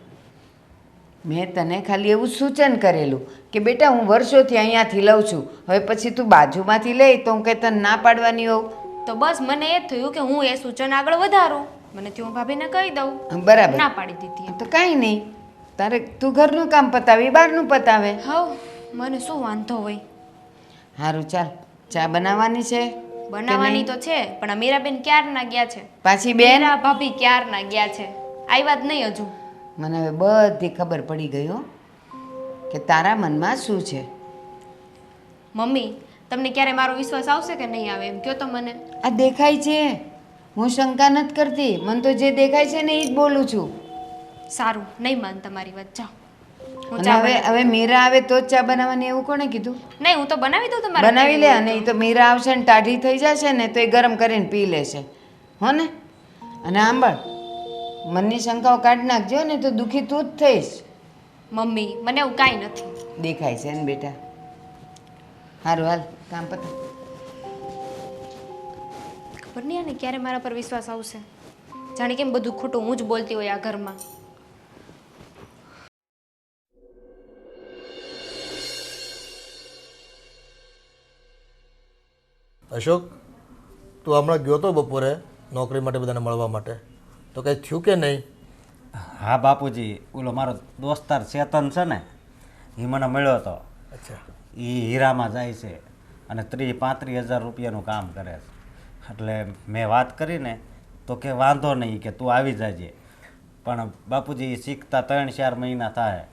મેં તને ખાલી એવું સૂચન કરેલું કે બેટા હું વર્ષોથી અહીંયાથી લઉં છું, હવે પછી તું બાજુમાંથી લે તો હું કંઈ તને ના પાડવાની હોઉં? તો બસ મને એ જ થયું કે હું એ સૂચન આગળ વધારું, મને થી હું ભાભીને કહી દઉં. બરાબર, ના પાડી દીધી. તો કાંઈ નહીં, તારે તું ઘરનું કામ પતાવે, બહારનું પતાવે. હવ મને શું વાંધો હોય. સારું ચાલ, ચા બનાવવાની છે? બનાવવાની તો છે, પણ આ મીરાબેન ક્યારના ગયા છે. પાછી બેન? મીરા ભાભી ક્યારના ગયા છે, આવ્યા જ નહીં હજુ. મને હવે બધી ખબર પડી ગઈ હો કે તારા મનમાં શું છે. મમ્મી, તમને ક્યારે મારો વિશ્વાસ આવશે કે નહીં આવે એમ કહો તો મને. આ દેખાય છે, હું શંકા નથી કરતી, મને તો જે દેખાય છે ને એ જ બોલું છું. સારું, નહીં માન તમારી વાત, જાઓ. હું અને ચા હવે બનાવી હવે મીરા આવે તો જ ચા બનાવવાની એવું કોણે કીધું? નહીં, હું તો બનાવી દઉં તમારે. બનાવી લે, અને એ તો મીરા આવશે ને ટાઢી થઈ જશે ને તો એ ગરમ કરીને પી લેશે, હો ને? અને સાંભળ, મનની શંકાઓ કાઢી નાખજો ને તો દુઃખી તું જ થઈશ. મમ્મી, મને એવું કાંઈ નથી. દેખાય છે ને બેટા. સારું હાલ, કામ પતા. ખબર નહીં આને ક્યારે મારા પર વિશ્વાસ આવશે. જાણે કેમ બધું ખોટું હું જ બોલતી હોય આ ઘરમાં. અશોક, તું હમણાં ગયો તો બપોરે નોકરી માટે બધાને મળવા માટે, તો કંઈ થયું કે નહીં? હા બાપુજી, ઓલો મારો દોસ્તાર ચેતન છે ને, એ મને મળ્યો હતો. અચ્છા. એ હીરામાં જાય છે અને 30-35 હજાર રૂપિયાનું કામ કરે છે. એટલે મેં વાત કરીને તો કે વાંધો નહીં, કે તું આવી જાજે. પણ બાપુજી શીખતા 3-4 મહિના થાય.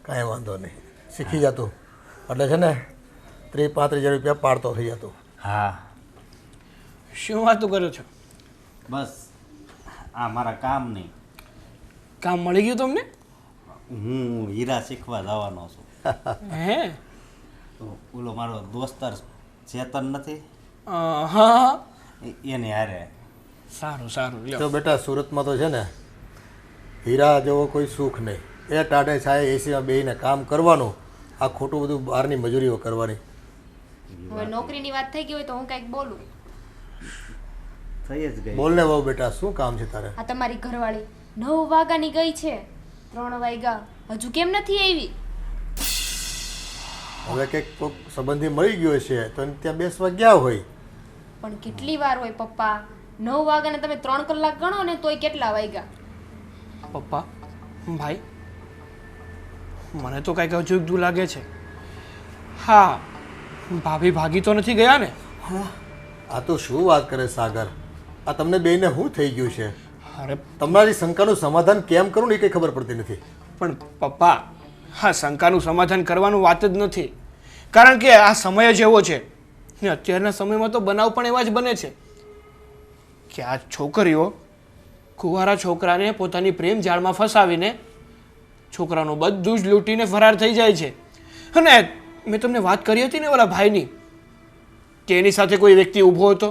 કાંઈ વાંધો નહીં, શીખી જતું એટલે છે ને 30-35 હજાર રૂપિયા પાડતો થઈ જતો. હા શું વાતું કરો છો? બસ આ મારા કામ નહીં. કામ મળી ગયું તમને? હું હીરા શીખવા જવાનો છું. હે? તો ઓલો મારો દોસ્તાર ચેતન નથી, હા. એને હારે. સારું સારું લ્યો. તો બેટા સુરતમાં તો છે ને હીરા જેવો કોઈ સુખ નહીં. એ ટાટે છાય એસીમાં બેસીને કામ કરવાનું, આ ખોટું બધું બહારની મજૂરીઓ કરવાની. હવે નોકરીની વાત થઈ ગઈ હોય તો હું કંઈક બોલું. થઈ જ ગઈ. બોલને બહુ બેટા, શું કામ છે તારે? આ તમારી ઘરવાળી 9 વાગ્યાની ગઈ છે, 3 વાગ્યા હજુ કેમ નથી આવી? હવે કંઈક કોઈક સંબંધી મળી ગયો છે તો એને ત્યાં બેસવા ગયા હોય. પણ કેટલી વાર હોય પપ્પા? 9 વાગ્યાને તમે 3 કલાક ગણો ને તોય કેટલા વાગ્યા? પપ્પા, ભાઈ, મને તો કાંઈક અજુગતું લાગે છે. હા, ભાભી ભાગી તો નથી ગયા ને? આ તો શું વાત કરે સાગર, આ તમને બેયને શું થઈ ગયું છે? અરે તમારી શંકાનું સમાધાન કેમ કરું ને એ કંઈ ખબર પડતી નથી. પણ પપ્પા, હા, શંકાનું સમાધાન કરવાનું વાત જ નથી. કારણ કે આ સમય જ એવો છે ને અત્યારના સમયમાં તો બનાવ પણ એવા જ બને છે કે આ છોકરીઓ કુંવારા છોકરાને પોતાની પ્રેમ જાળમાં ફસાવીને છોકરાનું બધું જ લૂંટીને ફરાર થઈ જાય છે. અને મેં તમને વાત કરી હતી ને ઓલા ભાઈની, કે એની સાથે કોઈ વ્યક્તિ ઊભો હતો,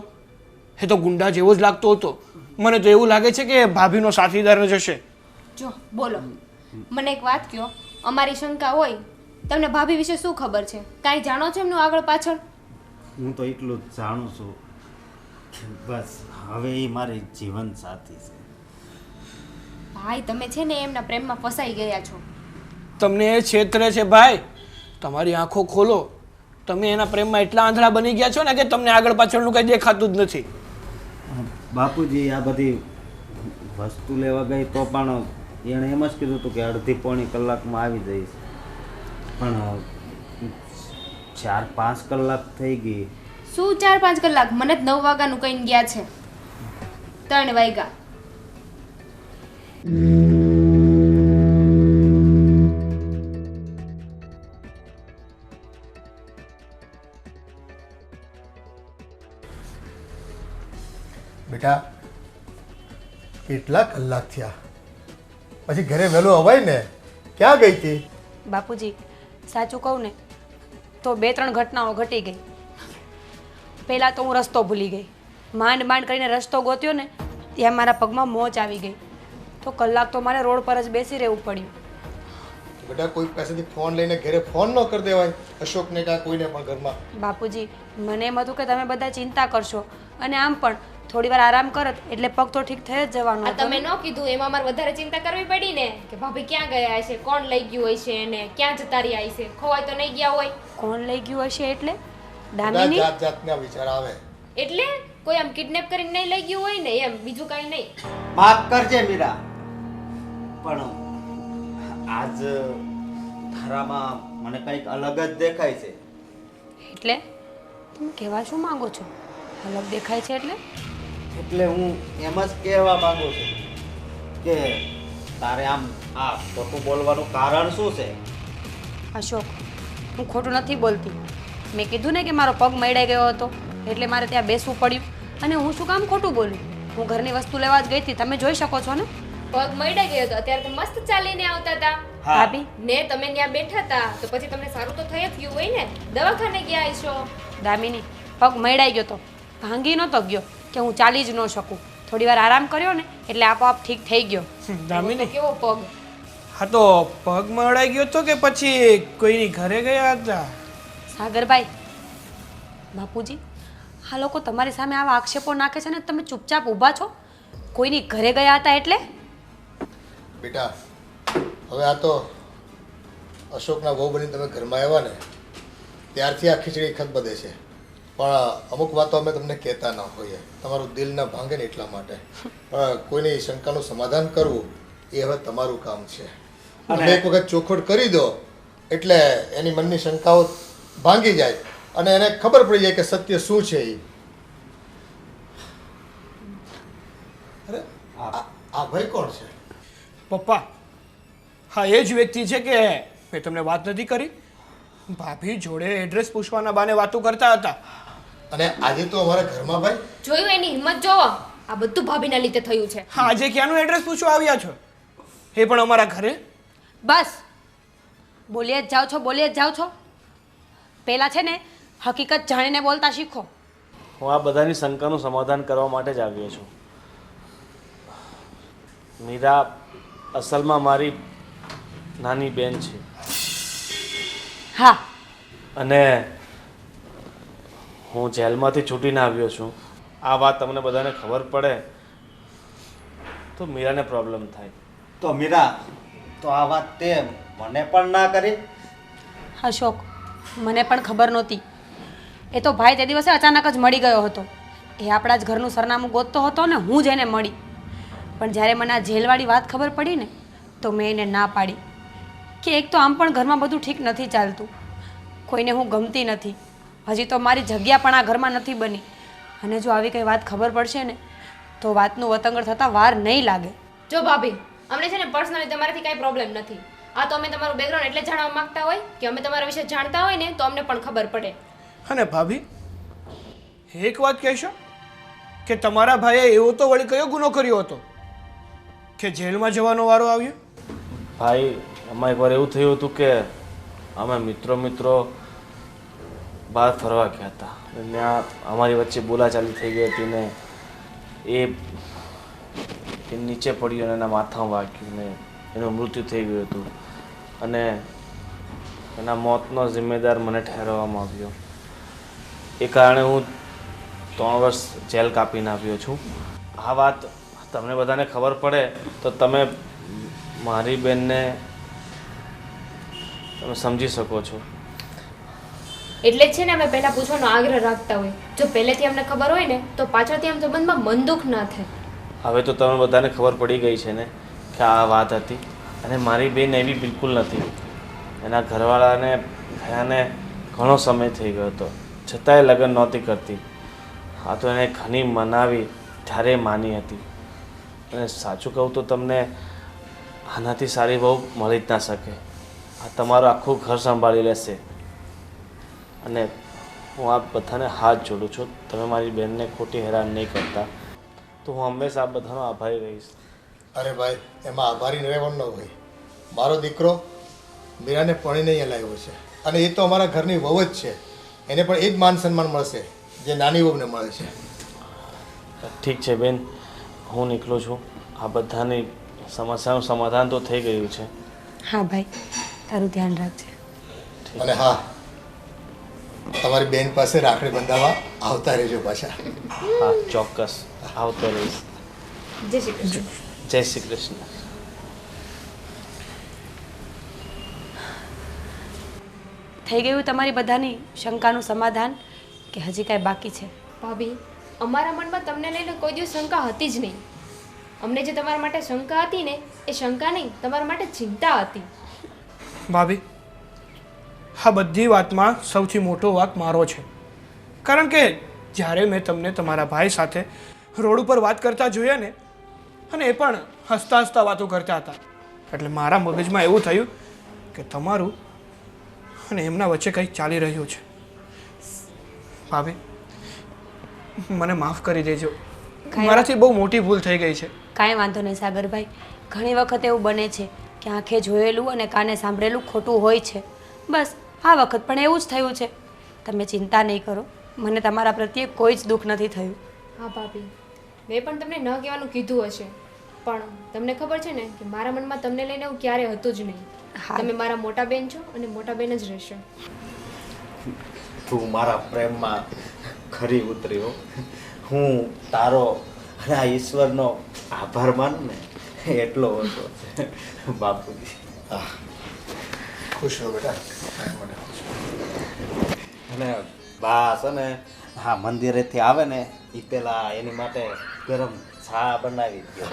એ તો ગુંડા જેવો જ લાગતો હતો. મને તો એવું લાગે છે કે ભાભીનો સાથીદાર જ હશે. જો બોલો, મને એક વાત કહો, અમારી શંકા હોય, તમને ભાભી વિશે શું ખબર છે? કાંઈ જાણો છો એમનું આગળ પાછળ? હું તો એટલું જ જાણું છું કે બસ હવે એ મારી જીવન સાથી છે. ભાઈ તમે છે ને એમના પ્રેમમાં ફસાઈ ગયા છો. તમને એ છેતરે છે ભાઈ. તમારી આંખો ખોલો. તમે એના પ્રેમમાં એટલા આંધળા બની ગયા છો ને કે તમને આગળ પાછળનું કંઈ દેખાતું જ નથી. બાપુજી આ બધી વસ્તુ લેવા ગઈ તો પણ એણે એમ જ કીધું હતું કે 1.5-પોણી કલાકમાં આવી જઈશ. પણ 4-5 કલાક થઈ ગઈ. શું 4-5 કલાક? મને જ 9 વાગ્યાનું કહીને ગયા છે. 3 વાગ્યા. બેટા કેટલા કલાક થયા, પછી ઘરે વહેલું અવાય ને? ક્યાં ગઈ હતી? બાપુજી સાચું કહું ને તો 2-3 ઘટનાઓ ઘટી ગઈ. પહેલાં તો હું રસ્તો ભૂલી ગઈ. માંડ માંડ કરીને રસ્તો ગોત્યો ને ત્યાં મારા પગમાં મોચ આવી ગઈ. તો કલાક તો મારે રોડ પર જ બેસી રહેવું પડ્યું. બેટા કોઈ પાસેથી ફોન લઈને ઘરે ફોન ન કરી દેવાય અશોકને કાં કોઈને પણ ઘરમાં? બાપુજી મને એમ હતું કે તમે બધા ચિંતા કરશો અને આમ પણ થોડી વાર આરામ કરત એટલે પગ તો ઠીક થઈ જ જવાનું આ હતું. તમે ન કીધું એમાં મારે વધારે ચિંતા કરવી પડી ને, કે ભાભી ક્યાં ગયા હશે, કોણ લઈ ગયું હોય છે એને, ક્યાં જતા રહ્યા હશે, ખોવાય તો નહીં ગયા હોય. કોણ લઈ ગયું હશે એટલે? બધા દામિની? જાત જાતના વિચાર આવે. એટલે કોઈ આમ કિડનેપ કરીને નહીં લઈ ગયું હોય ને એમ, બીજું કાંઈ નહીં. માફ કરજે મીરા, પણ આજ તારામાં મને કંઈક અલગ જ દેખાય છે. એટલે તમે કહેવા શું માંગો છો? અલગ દેખાય છે એટલે? એટલે હું એમ જ કહેવા માંગુ છું કે તારે આમ આ ખોટું બોલવાનું કારણ શું છે? અશોક, હું ખોટું નથી બોલતી. મેં કીધું ને કે મારો પગ મયડાઈ ગયો હતો એટલે મારે ત્યાં બેસવું પડ્યું. અને હું શું કામ ખોટું બોલું? હું ઘરની વસ્તુ લેવા જ ગઈ હતી, તમે જોઈ શકો છો ને. પગ મળી ગયો તો અત્યારે તો મસ્ત ચાલીને આવતા હતા ભાભી ને, તમે ત્યાં બેઠા હતા તો પછી તમને સારું તો થઈ જ ગયું હોય ને, દવાખાને ગયા હશો. દામિની, પગ મયડાઈ ગયો તો ભાંગી નહોતો ગયો કે હું ચાલી જ ન શકું. થોડી વાર આરામ કર્યો ને એટલે આપોઆપ ઠીક થઈ ગયો. દામિની, કેવો પગ? હા તો પગ મળાઈ ગયો તો કે પછી કોઈની ઘરે ગયા હતા? સાગરભાઈ, બાપુજી, આ લોકો તમારી સામે આવા આક્ષેપો નાખે છે ને તમે ચૂપચાપ ઊભા છો. કોઈની ઘરે ગયા હતા એટલે? બેટા હવે આ તો અશોકના વહુ બની તમે ઘરમાં આવ્યા ને ત્યારથી આ ખીચડી ખત બધે છે. પણ અમુક વાતો અમે તમને કહેતા ન હોઈએ, તમારું દિલ ન ભાંગે ને એટલા માટે. પણ કોઈની શંકાનું સમાધાન કરવું એ હવે તમારું કામ છે. તમે એક વખત ચોખવટ કરી દો એટલે એની મનની શંકાઓ ભાંગી જાય અને એને ખબર પડી જાય કે સત્ય શું છે એ. અરે આ ભાઈ કોણ છે? પપ્પા, હા એ જ વ્યક્તિ છે કે મેં તમને વાત નથી કરી. ભાભી જોડે એડ્રેસ પૂછવાના બાને વાતો કરતા હતા. અને આજે તો અમારા ઘરમાં ભાઈ જોયું એની હિંમત જોવો. આ બધું ભાભીના લીધે થયું છે. હા, આજે ક્યાંનું એડ્રેસ પૂછવા આવ્યા છો? એ પણ અમારા ઘરે? બસ બોલીએ જ જાઓ છો, બોલીએ જ જાઓ છો. પહેલાં છે ને હકીકત જાણીને બોલતા શીખો. હું આ બધાની શંકાનું સમાધાન કરવા માટે જ આવ્યો છું. મીરા અસલમાં મારી નાની બેન છે. હા, અને હું જેલમાંથી છૂટીને આવ્યો છું. આ વાત તમને બધાને ખબર પડે તો મીરાને પ્રોબ્લેમ થાય. તો મીરા, તો આ વાત તે મને પણ ના કરી? અશોક, મને પણ ખબર નહોતી. એ તો ભાઈ તે દિવસે અચાનક જ મળી ગયો હતો. એ આપણા જ ઘરનું સરનામું ગોતતો હતો ને હું જ એને મળી. પણ જ્યારે મને આ જેલવાળી વાત ખબર પડી ને તો મેં એને ના પાડી કે એક તો આમ પણ ઘરમાં બધું ઠીક નથી ચાલતું, કોઈને હું ગમતી નથી, હજી તો મારી જગ્યા પણ આ ઘરમાં નથી બની, અને જો આવી કંઈ વાત ખબર પડશે ને તો વાતનું વતંગડ થતાં વાર નહીં લાગે. જો ભાભી, અમને છે ને પર્સનલી તમારાથી કાંઈ પ્રોબ્લેમ નથી. આ તો અમે તમારું બેકગ્રાઉન્ડ એટલે જાણવા માંગતા હોય કે અમે તમારા વિશે જાણતા હોય ને તો અમને પણ ખબર પડે. અને ભાભી, એક વાત કહેશો કે તમારા ભાઈએ એવો તો વળી કયો ગુનો કર્યો હતો કે જેલમાં જવાનો વારો આવ્યો? ભાઈ, આમાં એકવાર એવું થયું હતું કે અમે મિત્રો બહાર ફરવા ગયા હતા. અને ત્યાં અમારી વચ્ચે બોલાચાલી થઈ ગઈ હતી ને એ નીચે પડ્યો અને એના માથામાં વાગ્યું ને એનું મૃત્યુ થઈ ગયું હતું. અને એના મોતનો જિમ્મેદાર મને ઠેરવવામાં આવ્યો. એ કારણે હું 3 વર્ષ જેલ કાપીને આવ્યો છું. આ વાત તમને બધાને ખબર પડે તો તમે મારી બેનને તમે સમજી શકો છો. એટલે જ છે ને અમે પહેલા પૂછવાનો આગ્રહ રાખતા હોય. જો પહેલેથી અમને ખબર હોય ને તો પાછળથી આમ સંબંધમાં મનદુખ ના થાય. હવે તો તમે બધાને ખબર પડી ગઈ છે ને કે આ વાત હતી. અને મારી બેન એવી બિલકુલ નથી. એના ઘરવાળાને થયાને ઘણો સમય થઈ ગયો હતો, છતાંય લગ્ન નહોતી કરતી. આ તો એને ઘણી મનાવી ત્યારે માની હતી. અને સાચું કહું તો તમને આનાથી સારી બહુ મળી જ ના શકે. આ તમારું આખું ઘર સંભાળી લેશે. અને હું આ બધાને હાથ જોડું છું, તમે મારી બહેનને ખોટી હેરાન નહીં કરતા તો હું હંમેશા આ બધાનો આભારી રહીશ. અરે ભાઈ, એમાં આભારી રહેવાનું ન હોય. મારો દીકરો મીરાને પરણીને અહીંયા લાવ્યો છે અને એ તો અમારા ઘરની વહુ જ છે. એને પણ એ જ માન સન્માન મળશે જે નાની વહુને મળે છે. ઠીક છે બેન, હું નીકળું છું. આ બધાની સમસ્યાનું સમાધાન તો થઈ ગયું છે. હા ભાઈ, તારું ધ્યાન રાખજે. અને હા, તમારી બેન પાસે રાખડી બંધાવવા આવતા રહેજો પાછા. હા, ચોક્કસ આવતો રહીશ. જય શ્રી કૃષ્ણ. જય શ્રી કૃષ્ણ. થઈ ગયું તમારી બધાની શંકાનું સમાધાન કે હજી કાંઈ બાકી છે? ભાભી, અમારા મનમાં તમને લઈને કોઈ દિવસ શંકા હતી જ નહીં. અમને જે તમારા માટે શંકા હતી ને એ શંકા નહીં, તમારા માટે ચિંતા હતી. ભાભી, આ બધી વાતમાં સૌથી મોટો વાંક મારો છે. કારણ કે જ્યારે મેં તમને તમારા ભાઈ સાથે રોડ ઉપર વાત કરતા જોયા ને, અને એ પણ હસતા હસતા વાતો કરતા હતા, એટલે મારા મગજમાં એવું થયું કે તમારું અને એમના વચ્ચે કંઈક ચાલી રહ્યું છે. ભાભી, મને માફ કરી દેજો. મારાથી બહુ મોટી ભૂલ થઈ ગઈ છે. કાંઈ વાંધો નહીં સાગરભાઈ. ઘણી વખત એવું બને છે કે આંખે જોયેલું અને કાને સાંભળેલું ખોટું હોય છે. બસ આ વખત પણ એવું જ થયું છે. તમે ચિંતા નહીં કરો, મને તમારા પ્રત્યે કોઈ જ દુઃખ નથી થયું. હા ભાભી, મેં પણ તમને ન કહેવાનું કીધું હશે, પણ તમને ખબર છે ને કે મારા મનમાં તમને લઈને એવું ક્યારે હતું જ નહીં. હા. તમે મારા મોટા બેન છો અને મોટા બેન જ રહેશો. તું મારા પ્રેમમાં ખરી ઉતરી હો. હું તારો અને આ ઈશ્વરનો આભાર માનું ને એટલો ઓછો છે બાપુજી. હા, ખુશ રહો બેટા. અને બા છે ને હા મંદિરેથી આવે ને એ પેલા એની માટે ગરમ ચા બનાવી દો